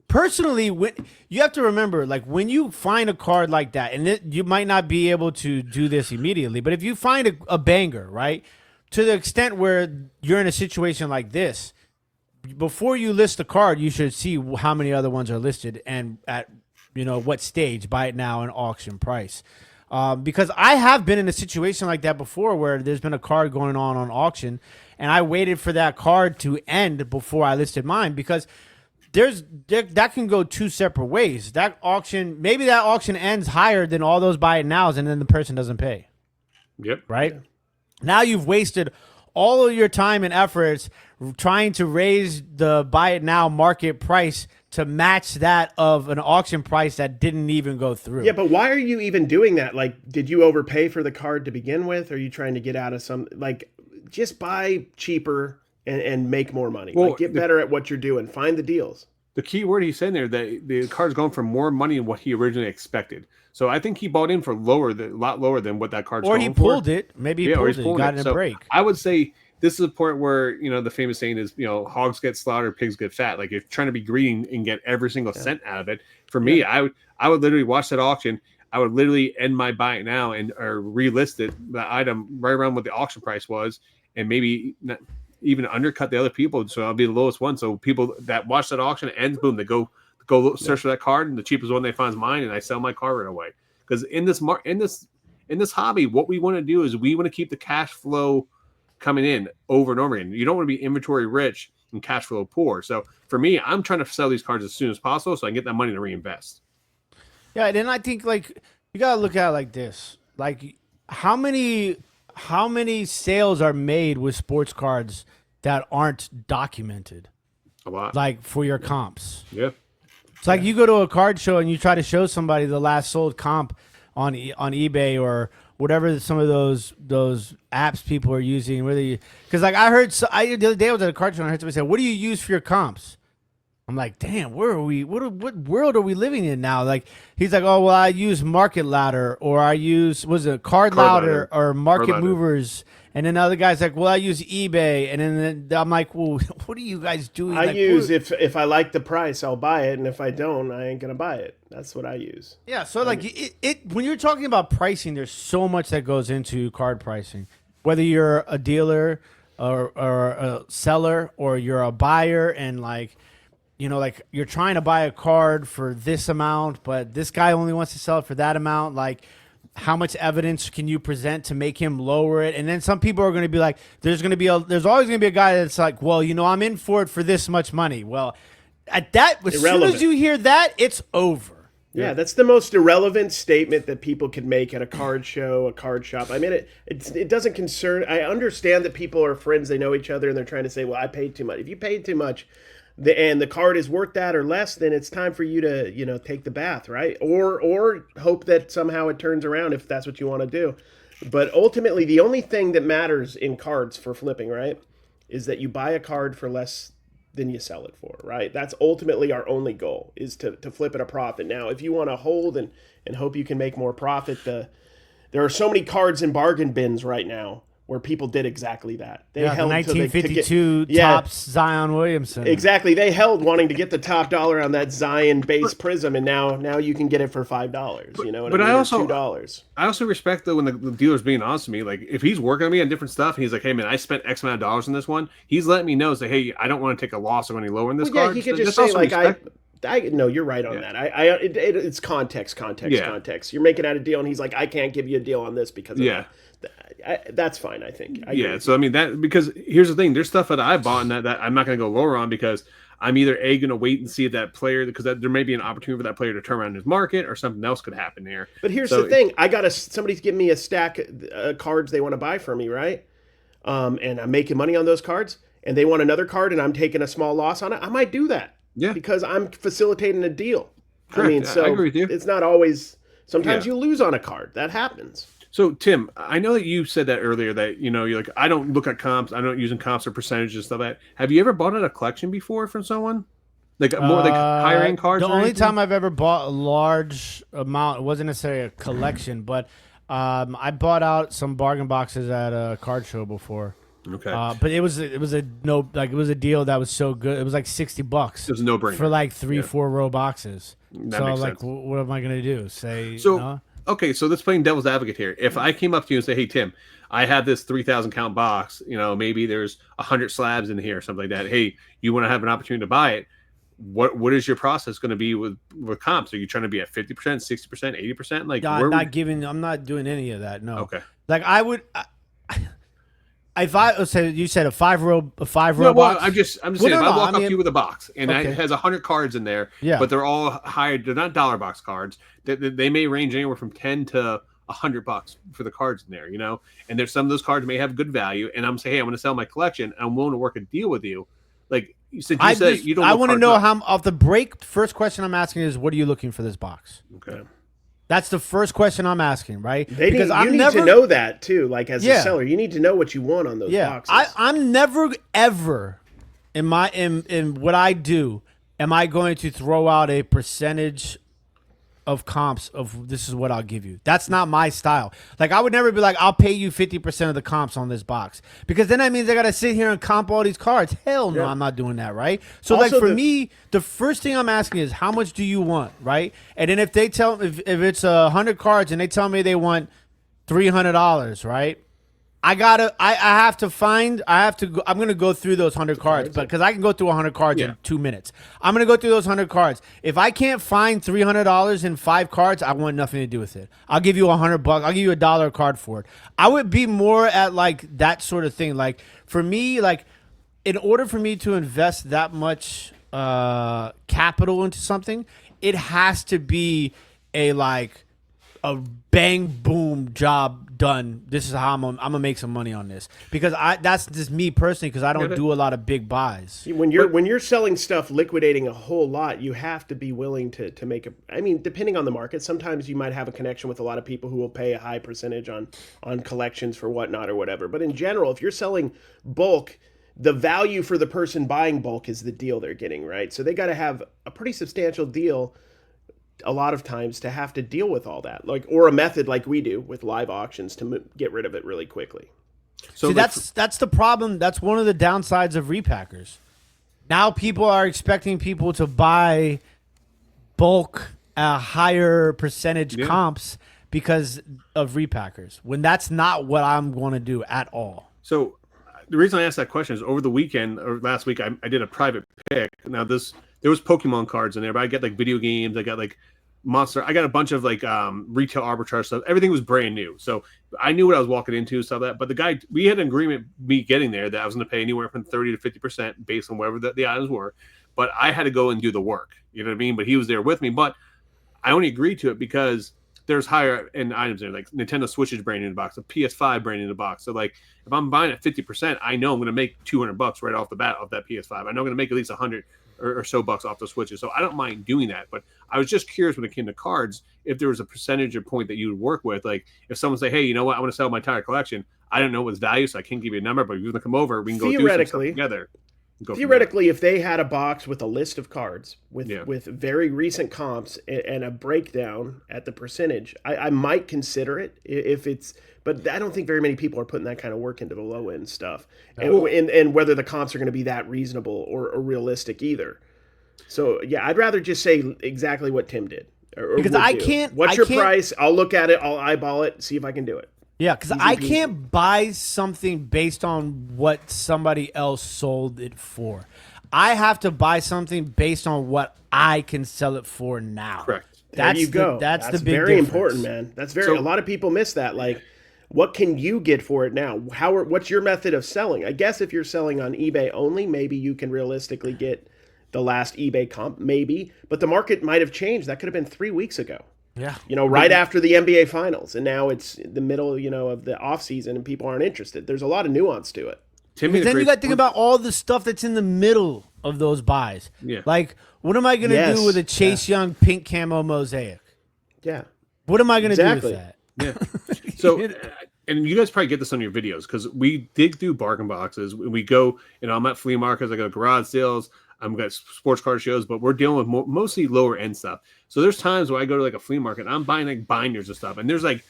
Personally, when you have to remember, like when you find a card like that, and you might not be able to do this immediately, but if you find a banger, right, to the extent where you're in a situation like this, before you list the card, you should see how many other ones are listed and at what stage, buy it now, and auction price. Because I have been in a situation like that before where there's been a card going on auction, and I waited for that card to end before I listed mine because that can go two separate ways. Maybe that auction ends higher than all those buy it nows, and then the person doesn't pay. Yep. Right? Now you've wasted all of your time and efforts trying to raise the buy it now market price to match that of an auction price that didn't even go through. Yeah, but why are you even doing that? Like, did you overpay for the card to begin with? Or are you trying to get out of just buy cheaper and make more money? Well, get better at what you're doing. Find the deals. The key word he's saying there, that the card's going for more money than what he originally expected. So I think he bought in for a lot lower than what that card's going for. Or he pulled it. Maybe he pulled it. He got in a break. I would say this is a point where, the famous saying is, hogs get slaughtered, pigs get fat. Like, if you're trying to be greedy and get every single cent out of it, for me, I would literally watch that auction. I would literally end my buy it now or relist the item right around what the auction price was, and maybe even undercut the other people. So I'll be the lowest one. So people that watch that auction ends, boom, they go search for that card, and the cheapest one they find is mine, and I sell my card right away. Because in this hobby, what we want to do is we want to keep the cash flow coming in over and over again. You don't want to be inventory rich and cash flow poor. So for me, I'm trying to sell these cards as soon as possible so I can get that money to reinvest. Yeah, and then I think you gotta look at it like this: like how many sales are made with sports cards that aren't documented? A lot. Like for your comps. Yeah. It's like you go to a card show and you try to show somebody the last sold comp on eBay or whatever some of those apps people are using. Because like I heard, the other day I was at a card show and I heard somebody say, "What do you use for your comps?" I'm like, damn, where are we? What world are we living in now? Like, he's like, oh, well, I use Market Ladder, or I use, Card Ladder or Market Movers. And then the other guy's like, well, I use eBay. And then I'm like, well, what are you guys doing? If I like the price, I'll buy it. And if I don't, I ain't going to buy it. That's what I use. Yeah. So like when you're talking about pricing, there's so much that goes into card pricing, whether you're a dealer or a seller, or you're a buyer, and like you're trying to buy a card for this amount, but this guy only wants to sell it for that amount. Like, how much evidence can you present to make him lower it? And then some people are going to be like, there's always going to be a guy that's like, well, I'm in for it for this much money. Well, as soon as you hear that, it's over. Yeah, that's the most irrelevant statement that people can make at a card show, a card shop. I mean, it doesn't concern. I understand that people are friends, they know each other, and they're trying to say, well, I paid too much. If you paid too much, and the card is worth that or less, then it's time for you to take the bath, right? Or hope that somehow it turns around if that's what you want to do. But ultimately, the only thing that matters in cards for flipping, right, is that you buy a card for less than you sell it for, right? That's ultimately our only goal, is to flip at a profit. Now, if you want to hold and hope you can make more profit, there are so many cards in bargain bins right now where people did exactly that. They held 1952 Topps Zion Williamson. Exactly. They held wanting to get the top dollar on that Zion base prism, and now you can get it for $5. But I also $2. I also respect though when the dealer's being honest with me. Like, if he's working on me on different stuff, and he's like, "Hey man, I spent X amount of dollars on this one." He's letting me know, say, "Hey, I don't want to take a loss or any lower in this card." Yeah, he could just say like, No, you're right on that. It's context. You're making out a deal, and he's like, I can't give you a deal on this because of that. That's fine, I think. So I mean that, because here's the thing: there's stuff that I bought and that I'm not going to go lower on because I'm either going to wait and see if that player, because there may be an opportunity for that player to turn around his market, or something else could happen there. But here's the thing: somebody's giving me a stack of cards they want to buy from me, right? And I'm making money on those cards, and they want another card, and I'm taking a small loss on it. I might do that. Yeah, because I'm facilitating a deal. Correct. I mean, so I agree with you. It's not always. Sometimes you lose on a card. That happens. So Tim, I know that you said that earlier that you're like, I don't look at comps. I don't using comps or percentage and stuff like that. Have you ever bought out a collection before from someone? Like more like higher end cards? The only time I've ever bought a large amount, it wasn't necessarily a collection, but I bought out some bargain boxes at a card show before. Okay. But it was a deal that was so good. It was like $60. It was a no-brainer for like 4 row boxes. That so makes like, sense. what am I gonna do? Okay, so let's play devil's advocate here. If I came up to you and say, "Hey Tim, I have this 3,000 count box. Maybe there's 100 slabs in here, or something like that. Hey, you want to have an opportunity to buy it? What is your process going to be with comps? Are you trying to be at 50%, 60%, 80%? Like, I'm not doing any of that. No. Okay. Like I would. If I say you said a 5 row box. I'm just saying, if I walk up to you with a box and it has 100 cards in there, but they're all higher. They're not dollar box cards. They may range anywhere from $10 to $100 for the cards in there, And there's some of those cards may have good value. And I'm saying, hey, I'm going to sell my collection. And I'm willing to work a deal with you. Like since you said you don't. I want to know how off the break. First question I'm asking is, what are you looking for this box? Okay. That's the first question I'm asking, right? You need to know that too. Like as a seller, you need to know what you want on those boxes. I'm never ever in what I do am I going to throw out a percentage of comps of this is what I'll give you. That's not my style. Like I would never be like, I'll pay you 50% of the comps on this box, because then that means I got to sit here and comp all these cards. Hell no, I'm not doing that, right? So also, like for me, the first thing I'm asking is how much do you want, right? And then if they tell if it's 100 cards and they tell me they want $300, right? I'm going to go through those 100 cards, but because I can go through 100 cards in 2 minutes. I'm going to go through those 100 cards. If I can't find $300 in 5 cards, I want nothing to do with it. I'll give you $100. I'll give you $1 a card for it. I would be more at like that sort of thing. Like for me, like in order for me to invest that much capital into something, it has to be a bang boom job done. This is how I'm gonna make some money on this, because that's just me personally, because I don't do a lot of big buys. When you're selling stuff, liquidating a whole lot, you have to be willing to make depending on the market, sometimes you might have a connection with a lot of people who will pay a high percentage on collections for whatnot or whatever. But in general, if you're selling bulk, the value for the person buying bulk is the deal they're getting, right? So they got to have a pretty substantial deal a lot of times to have to deal with all that, or a method like we do with live auctions to get rid of it really quickly. So that's the problem. That's one of the downsides of repackers. Now people are expecting people to buy bulk higher percentage comps because of repackers, when that's not what I'm going to do at all. So the reason I asked that question is over the weekend or last week, I did a private pick. Now there was Pokemon cards in there, but I got like video games. I got like Monster. I got a bunch of like retail arbitrage stuff. Everything was brand new, so I knew what I was walking into. Stuff that, but the guy, we had an agreement me getting there that I was going to pay anywhere from 30 to 50% based on whatever the items were. But I had to go and do the work. You know what I mean? But he was there with me. But I only agreed to it because there's higher end items there, like Nintendo Switch is brand new in the box, a PS5 brand new in the box. So like if I'm buying at 50%, I know I'm going to make $200 right off the bat off that PS5. I know I'm going to make at least 100 or so bucks off the Switches. So I don't mind doing that. But I was just curious when it came to cards, if there was a percentage or point that you would work with. Like if someone say, hey, you know what, I want to sell my entire collection. I don't know what's value, so I can't give you a number, but if you're going to come over, we can go do some stuff together. Theoretically, if they had a box with a list of cards with very recent comps and a breakdown at the percentage, I might consider it if it's. But I don't think very many people are putting that kind of work into the low end stuff, and whether the comps are going to be that reasonable or realistic either. So yeah, I'd rather just say exactly what Tim did. Because I can't. What's your price? I'll look at it. I'll eyeball it. See if I can do it. Yeah, because I can't buy something based on what somebody else sold it for. I have to buy something based on what I can sell it for now. Correct. That's there you go. That's the big very difference. important, man. That's very. A lot of people miss that. Like, what can you get for it now? What's your method of selling? I guess if you're selling on eBay only, maybe you can realistically get the last eBay comp, maybe. But the market might have changed. That could have been 3 weeks ago. Yeah. Right after the NBA Finals, and now it's the middle, of the off season, and people aren't interested. There's a lot of nuance to it. But then you got to think about all the stuff that's in the middle of those buys. Yeah. Like, what am I going to do with a Chase Young pink camo mosaic? Yeah. What am I going to do with that? Yeah. So, and you guys probably get this on your videos because we dig through bargain boxes. We go, I'm at flea markets, I go to garage sales, I've got sports car shows, but we're dealing with mostly lower end stuff. So there's times where I go to like a flea market and I'm buying like binders and stuff, and there's like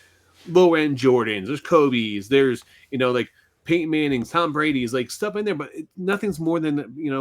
low end Jordans, there's Kobe's, there's like Peyton Manning's, Tom Brady's, like stuff in there, but nothing's more than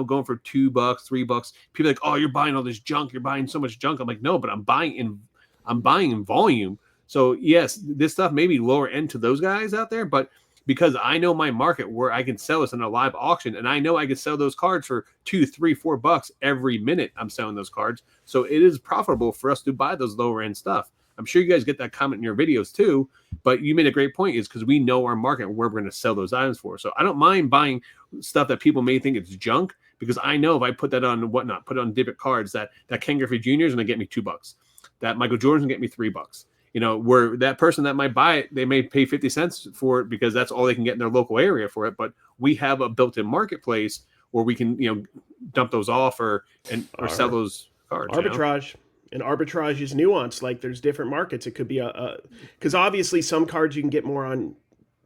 going for $2, $3. People are like, oh, you're buying all this junk, you're buying so much junk. I'm like, no, but I'm buying in volume. So yes, this stuff may be lower end to those guys out there, but because I know my market where I can sell this in a live auction, and I know I can sell those cards for $2, $3, $4 every minute I'm selling those cards. So it is profitable for us to buy those lower end stuff. I'm sure you guys get that comment in your videos too, but you made a great point, is because we know our market where we're going to sell those items for. So I don't mind buying stuff that people may think it's junk, because I know if I put that on put it on debit cards, that Ken Griffey Jr. is going to get me $2, that Michael Jordan's going to get me $3. Where that person that might buy it, they may pay 50 cents for it because that's all they can get in their local area for it. But we have a built-in marketplace where we can, dump those off or sell those cards. Arbitrage. And arbitrage is nuanced. Like, there's different markets. It could be because obviously some cards you can get more on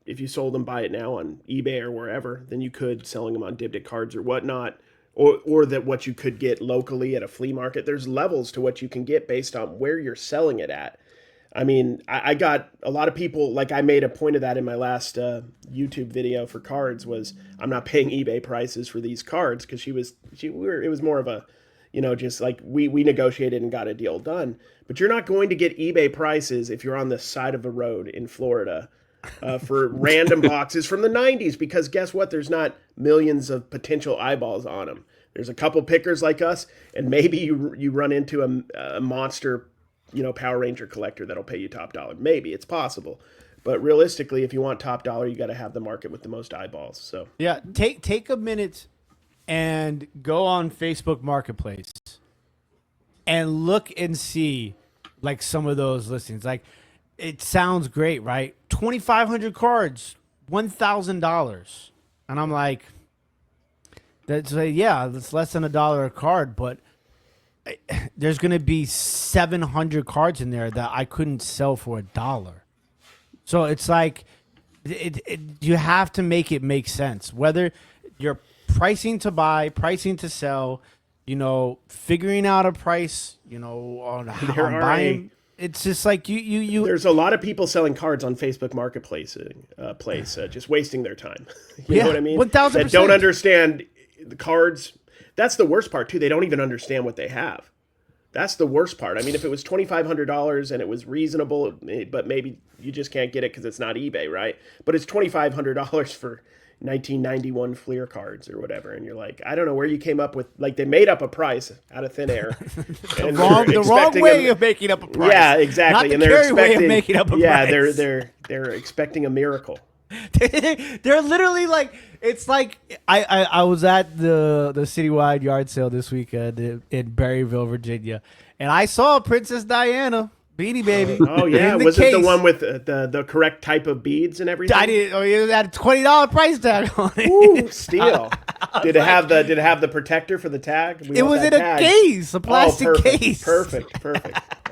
if you sold them, buy it now on eBay or wherever, than you could selling them on Dibdit cards or whatnot, or that what you could get locally at a flea market. There's levels to what you can get based on where you're selling it at. I mean, I got a lot of people, like I made a point of that in my last YouTube video for cards, was I'm not paying eBay prices for these cards, because it was more of a, just like we negotiated and got a deal done. But you're not going to get eBay prices if you're on the side of a road in Florida for random boxes from the 90s, because guess what? There's not millions of potential eyeballs on them. There's a couple pickers like us, and maybe you run into a monster Power Ranger collector that'll pay you top dollar. Maybe it's possible, but realistically, if you want top dollar, you got to have the market with the most eyeballs. So yeah, take a minute and go on Facebook Marketplace and look and see like some of those listings. Like, it sounds great, right? 2,500 cards, $1,000, and I'm like, that's less than $1 a card, but there's going to be 700 cards in there that I couldn't sell for $1. So it's like, you have to make it make sense. Whether you're pricing to buy, pricing to sell, figuring out a price, on how I'm buying. It's just like you. There's a lot of people selling cards on Facebook Marketplace, just wasting their time. You know what I mean? 1,000%. That don't understand the cards. That's the worst part too. They don't even understand what they have. That's the worst part. I mean, if it was $2,500 and it was reasonable, but maybe you just can't get it because it's not eBay, right? But it's $2,500 for 1991 Fleer cards or whatever, and you're like, I don't know where you came up with. Like, they made up a price out of thin air. the wrong way of making up a price. Yeah, exactly. Not the Cary way of making up a price. Yeah, they're expecting a miracle. They're literally like, it's like I was at the citywide yard sale this weekend in Berryville, Virginia, and I saw Princess Diana Beanie Baby. Oh yeah, was it the one with the correct type of beads and everything? I did. It had a $20 price tag on it. Ooh, steal! Did it have the protector for the tag? It was in a case, a plastic case. Perfect.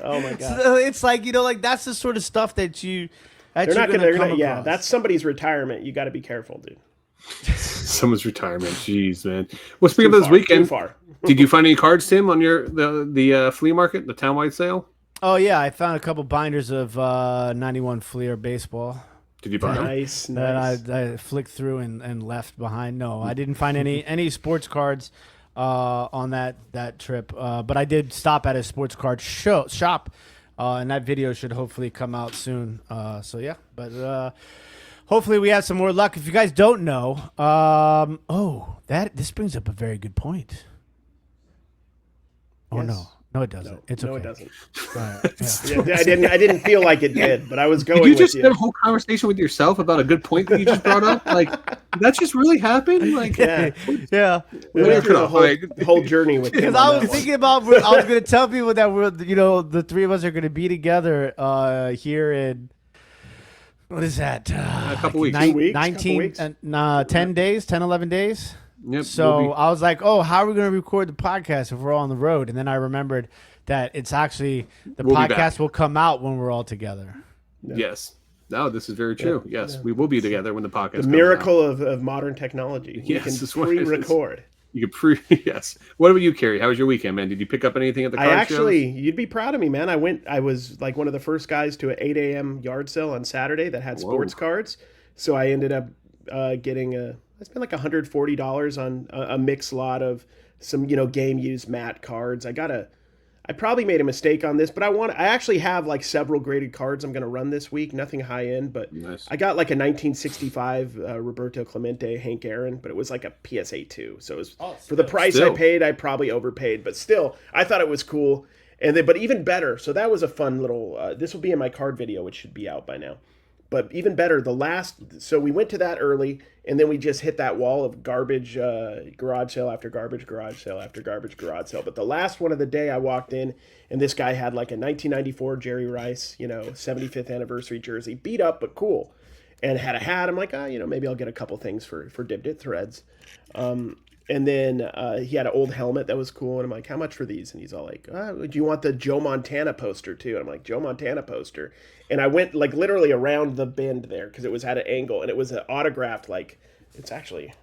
Oh my god! So it's like, that's the sort of stuff that you. They're not gonna. Yeah, that's somebody's retirement. You got to be careful, dude. Someone's retirement. Jeez, man. Well, speaking of this weekend, did you find any cards, Tim, on the flea market, the townwide sale? Oh yeah, I found a couple binders of 91 Fleer baseball. Did you buy them? Nice. That I flicked through and left behind. No, I didn't find any sports cards on that trip. But I did stop at a sports card shop. And that video should hopefully come out soon. So yeah, but hopefully we have some more luck. If you guys don't know, this brings up a very good point. Oh yes. No, it doesn't. No, it's okay. No, it doesn't. Yeah. I didn't feel like it did, but I was going. Did you just with have a whole conversation with yourself about a good point that you just brought up? Like, did that just really happened? Like, yeah. We went through the whole journey with him. Because I was thinking about, I was going to tell people that the three of us are going to be together here in, what is that? A couple weeks. 10 days, 10, 11 days. Yep, So I was like, how are we going to record the podcast if we're all on the road? And then I remembered that it's actually, we'll podcast will come out when we're all together. Yeah. Yes. No, this is very true. Yeah. Yes, we will be together when the podcast comes out. The miracle of modern technology. Yes, you can pre-record. You can yes. What about you, Cary? How was your weekend, man? Did you pick up anything at the card shows? You'd be proud of me, man. I was like one of the first guys to an 8 a.m. yard sale on Saturday that had sports cards. So I ended up getting I spent like $140 on a mixed lot of some, game used mat cards. I probably made a mistake on this, but I actually have like several graded cards I'm going to run this week. Nothing high end, but nice. I got like a 1965 Roberto Clemente Hank Aaron, but it was like a PSA 2. So it was for the price I paid, I probably overpaid, but still I thought it was cool. But even better. So that was a fun little, this will be in my card video, which should be out by now. But even better, so we went to that early, and then we just hit that wall of garbage garage sale after garbage garage sale after garbage garage sale. But the last one of the day, I walked in, and this guy had like a 1994 Jerry Rice, 75th anniversary jersey, beat up but cool, and had a hat. I'm like, maybe I'll get a couple things for Dibbed It Threads. And then he had an old helmet that was cool, and I'm like, how much for these? And he's all like, do you want the Joe Montana poster too? And I'm like, Joe Montana poster. And I went like literally around the bend there because it was at an angle, and it was an autographed, like, it's actually,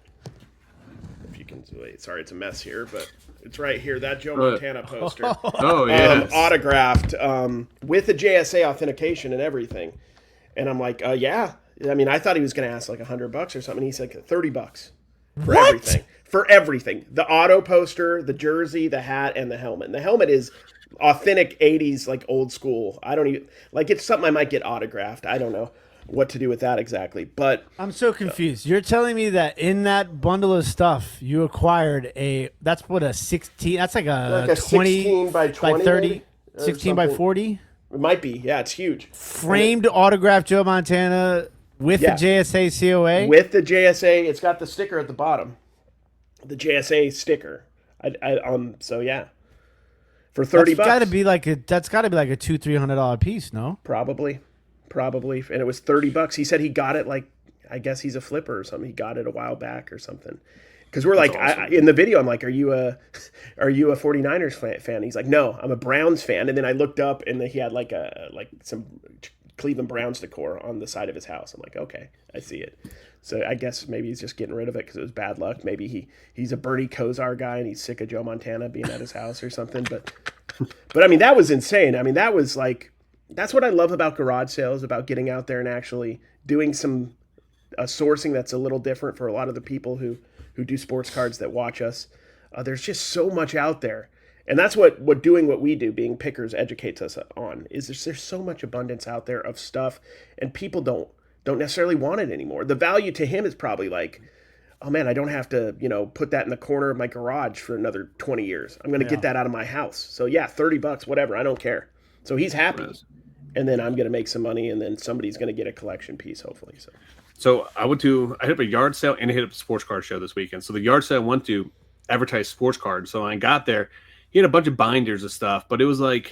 if you can, sorry, it's a mess here, but it's right here, that Joe Montana poster. Autographed with the JSA authentication and everything. And I'm like, yeah. I mean, I thought he was going to ask like $100 or something. He's like $30 for everything. For everything. The auto poster, the jersey, the hat, and the helmet. And the helmet is authentic 80s, like old school. I don't even, like, it's something I might get autographed. I don't know what to do with that exactly. But I'm so confused. You're telling me that in that bundle of stuff, you acquired that's what, a 16, that's like a 20 16 by 20, 30, 16 by 40? It might be. Yeah, it's huge. Framed autographed Joe Montana with the JSA COA? With the JSA. It's got the sticker at the bottom. The JSA sticker. So yeah. For $30. That's got to be like a $200-$300 piece, no? Probably. And it was $30. He said he got it, like, I guess he's a flipper or something. He got it a while back or something. Because we're like, awesome. In the video, I'm like, are you a 49ers fan? He's like, no, I'm a Browns fan. And then I looked up, and he had like some Cleveland Browns decor on the side of his house. I'm like, okay, I see it. So I guess maybe he's just getting rid of it because it was bad luck. Maybe he's a Bernie Kosar guy, and he's sick of Joe Montana being at his house or something. But I mean, that was insane. I mean, that was like, that's what I love about garage sales, about getting out there and actually doing some sourcing that's a little different for a lot of the people who do sports cards that watch us. There's just so much out there. And that's what doing what we do, being pickers, educates us on, is there's so much abundance out there of stuff, and people don't necessarily want it anymore. The value to him is probably like, oh man, I don't have to, put that in the corner of my garage for another 20 years. I'm going to get that out of my house. So yeah, $30, whatever, I don't care. So he's happy. And then I'm going to make some money, and then somebody's going to get a collection piece, hopefully. So I hit up a yard sale and I hit up a sports card show this weekend. So the yard sale I went to advertised sports cards. So when I got there, he had a bunch of binders of stuff, but it was a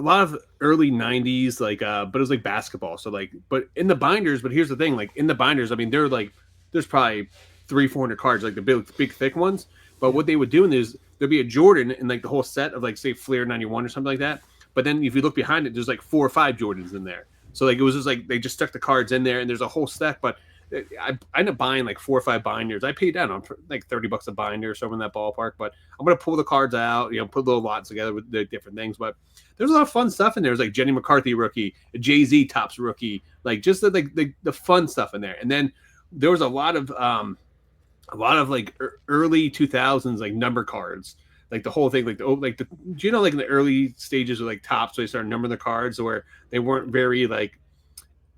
lot of early 90s, but it was like basketball. So but in the binders, but here's the thing, in the binders, I mean, there's probably 300-400 cards, like the big thick ones. But what they would do is there'd be a Jordan in the whole set of say Flair 91 or something like that. But then if you look behind it, there's 4 or 5 Jordans in there. So it was just they just stuck the cards in there, and there's a whole stack. But I ended up buying 4 or 5 binders. I paid down on $30 a binder or something in that ballpark. But I'm gonna pull the cards out, put little lots together with the different things. But there's a lot of fun stuff in there. There's Jenny McCarthy rookie, a Jay-Z Topps rookie, just the fun stuff in there. And then there was a lot of early 2000s number cards. The whole thing, in the early stages of Topps, they started numbering the cards where they weren't very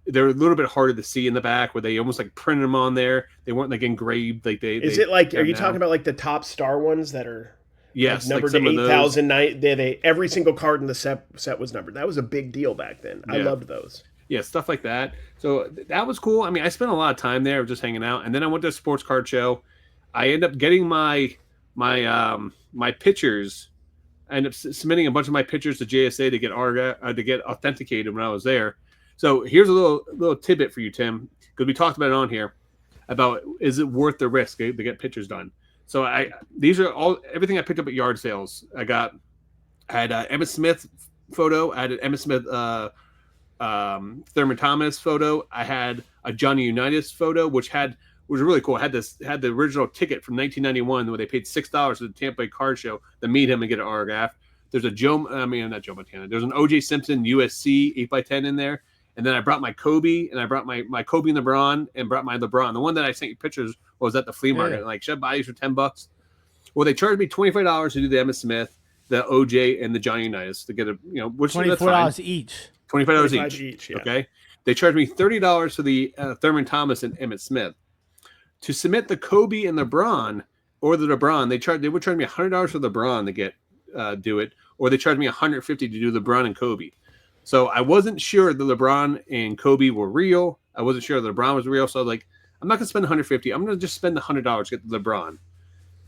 they're a little bit harder to see in the back, where they almost like printed them on there. They weren't like engraved like they. Is it like? Are you talking about like the top star ones that are? Yes, like numbered like to 8,000. They every single card in the set was numbered. That was a big deal back then. Yeah. I loved those. Yeah, stuff like that. So that was cool. I mean, I spent a lot of time there just hanging out, and then I went to a sports card show. I ended up getting my pictures. I ended up submitting a bunch of my pictures to JSA to get authenticated when I was there. So here's a little tidbit for you, Tim, because we talked about it on here about is it worth the risk to get pictures done. So these are everything I picked up at yard sales. I had Emmitt Smith photo. I had an Emmitt Smith Thurman Thomas photo. I had a Johnny Unitas photo, which was really cool. I had the original ticket from 1991 where they paid $6 at the Tampa Bay Card Show to meet him and get an autograph. There's not Joe Montana. There's an O.J. Simpson USC 8x10 in there. And then I brought my Kobe, and I brought my Kobe and LeBron, and brought my LeBron. The one that I sent you pictures was at the flea market. Yeah. Like, should I buy these for $10? Well, they charged me $25 to do the Emmitt Smith, the OJ, and the Johnny Unitas to get which $24 each. $25 each. Yeah. Okay. They charged me $30 for the Thurman Thomas and Emmitt Smith. To submit the Kobe and LeBron, or the LeBron, they would charge me $100 for LeBron to get do it, or they charged me $150 to do LeBron and Kobe. So I wasn't sure the LeBron and Kobe were real. I wasn't sure the LeBron was real. So I was like, I'm not gonna spend $150. I'm gonna just spend the $100 to get the LeBron.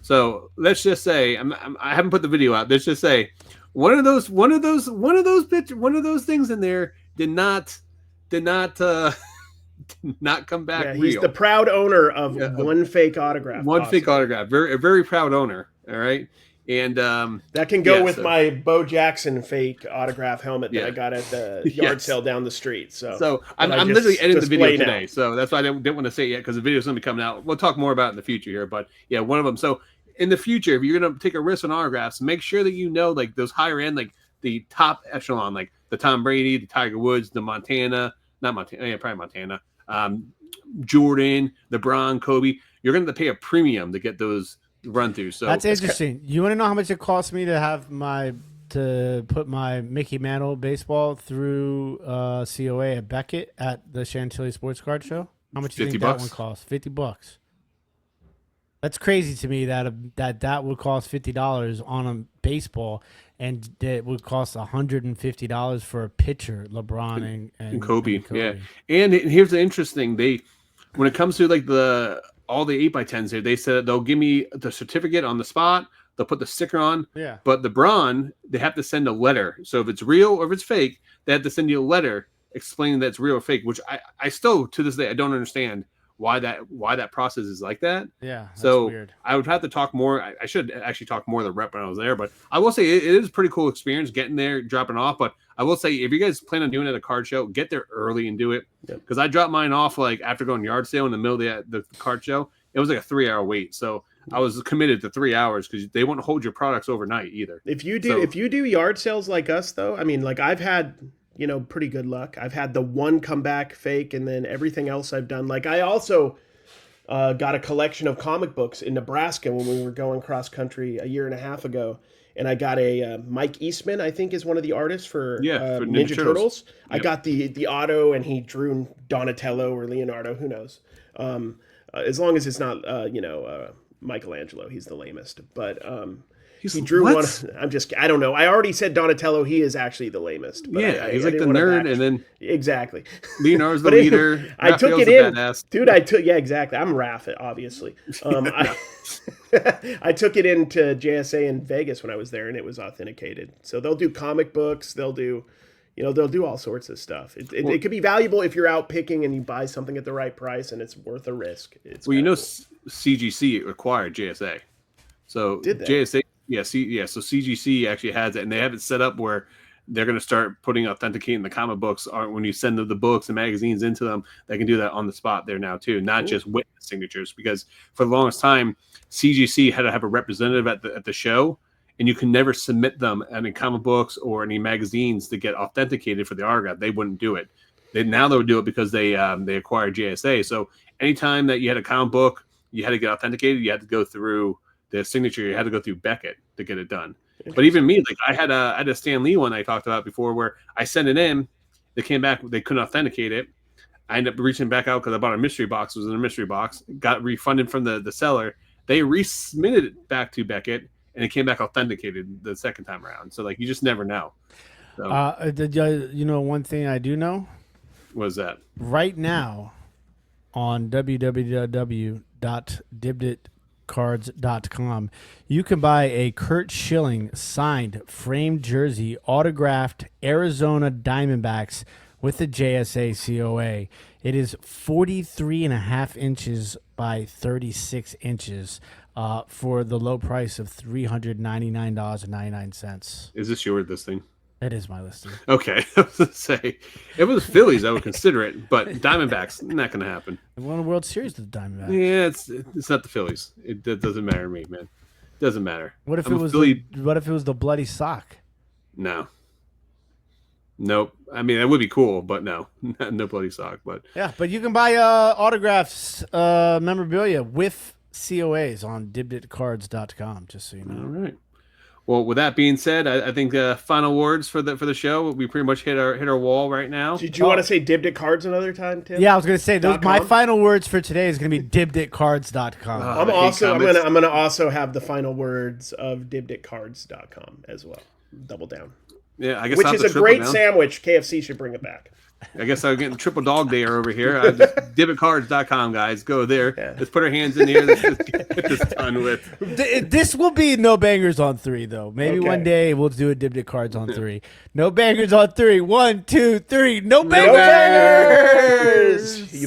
So let's just say I haven't put the video out. Let's just say one of those things in there did not come back. Yeah, he's real. The proud owner of one fake autograph. Fake autograph. A very proud owner. All right. And that can go with my Bo Jackson fake autograph helmet that I got at the yard sale down the street. So I'm literally editing the video today. Now. So that's why I didn't want to say it yet, because the video's going to be coming out. We'll talk more about it in the future here. But yeah, one of them. So in the future, if you're going to take a risk on autographs, make sure that like those higher end, like the top echelon, like the Tom Brady, the Tiger Woods, the probably Montana, Jordan, LeBron, Kobe. You're going to pay a premium to get those run through. So that's interesting. You want to know how much it cost me to put my Mickey Mantle baseball through COA at Beckett at the Chantilly Sports Card Show? How much do you think that one cost? $50. That's crazy to me that would cost $50 on a baseball, and it would cost $150 for a pitcher, LeBron and Kobe. Yeah, and here's the interesting thing: when it comes to like all the 8x10s here, they said they'll give me the certificate on the spot. They'll put the sticker on. Yeah. But LeBron, they have to send a letter. So if it's real or if it's fake, they have to send you a letter explaining that it's real or fake, which I still, to this day, I don't understand why that process is like that. Yeah. That's so weird. I would have to talk more. I should actually talk more to the rep when I was there, but I will say it is a pretty cool experience getting there, dropping off. But I will say, if you guys plan on doing it at a card show, get there early and do it. Because I dropped mine off like after going yard sale in the middle of the card show. It was like a 3-hour wait. So I was committed to 3 hours because they won't hold your products overnight either. If you do yard sales like us, though, I mean, like I've had, pretty good luck. I've had the one comeback fake, and then everything else I've done. Like I also got a collection of comic books in Nebraska when we were going cross country a year and a half ago. And I got a Mike Eastman, I think, is one of the artists for Ninja Turtles. Yep. I got the auto, and he drew Donatello or Leonardo, who knows. As long as it's not, Michelangelo, he's the lamest. But he drew one. I don't know. I already said Donatello. He is actually the lamest. But he's like the nerd, and then exactly. Leonardo's the leader. I took it in, dude. Exactly. I'm Raph, obviously. I took it into JSA in Vegas when I was there, and it was authenticated. So they'll do comic books. They'll do all sorts of stuff. It could be valuable if you're out picking and you buy something at the right price, and it's worth a risk. Cool. CGC acquired JSA. So did they? JSA, so CGC actually has it, and they have it set up where they're going to start authenticating the comic books. When you send the books and magazines into them, they can do that on the spot there now too, not just witness signatures. Because for the longest time, CGC had to have a representative at the show, and you can never submit them any comic books or any magazines to get authenticated for the autograph. They wouldn't do it. Now they would do it because they acquired JSA. So anytime that you had a comic book, you had to get authenticated. You had to go through the signature. You had to go through Beckett to get it done. But even me, like I had a Stan Lee one I talked about before, where I sent it in. They came back. They couldn't authenticate it. I ended up reaching back out because I bought a mystery box. It was in a mystery box. Got refunded from the seller. They resubmitted it back to Beckett, and it came back authenticated the second time around. So like you just never know. So, one thing I do know? What is that? Right now on www.dibditcards.com, you can buy a Kurt Schilling signed framed jersey autographed Arizona Diamondbacks with the JSA COA. It is 43.5 inches by 36 inches for the low price of $399.99. Is this your listing? It is my listing. Okay. I was going to say, if it was Phillies, I would consider it, but Diamondbacks, not going to happen. They won a World Series with the Diamondbacks. Yeah, it's not the Phillies. It doesn't matter to me, man. It doesn't matter. What if it was the bloody sock? No. Nope. I mean, that would be cool, but no. No bloody sock. But yeah, but you can buy autographs, memorabilia with COAs on dibditcards.com, just so you know. All right. Well, with that being said, I think final words for the show. We pretty much hit our wall right now. Did you want to say Dibbed It Cards another time, Tim? Yeah, I was going to say my final words for today is going to be dibditcards.com. I'm gonna also have the final words of dibditcards.com as well. Double down. Yeah, I guess which is a great sandwich. KFC should bring it back. I guess I'm getting triple dog day over here. Dibditcards.com, guys. Go there. Yeah. Let's put our hands in here. Let's get this done with. This will be no bangers on 3, though. Maybe one day we'll do a Dibbed It Cards on 3. No bangers on 3. 1, 2, 3. No bangers!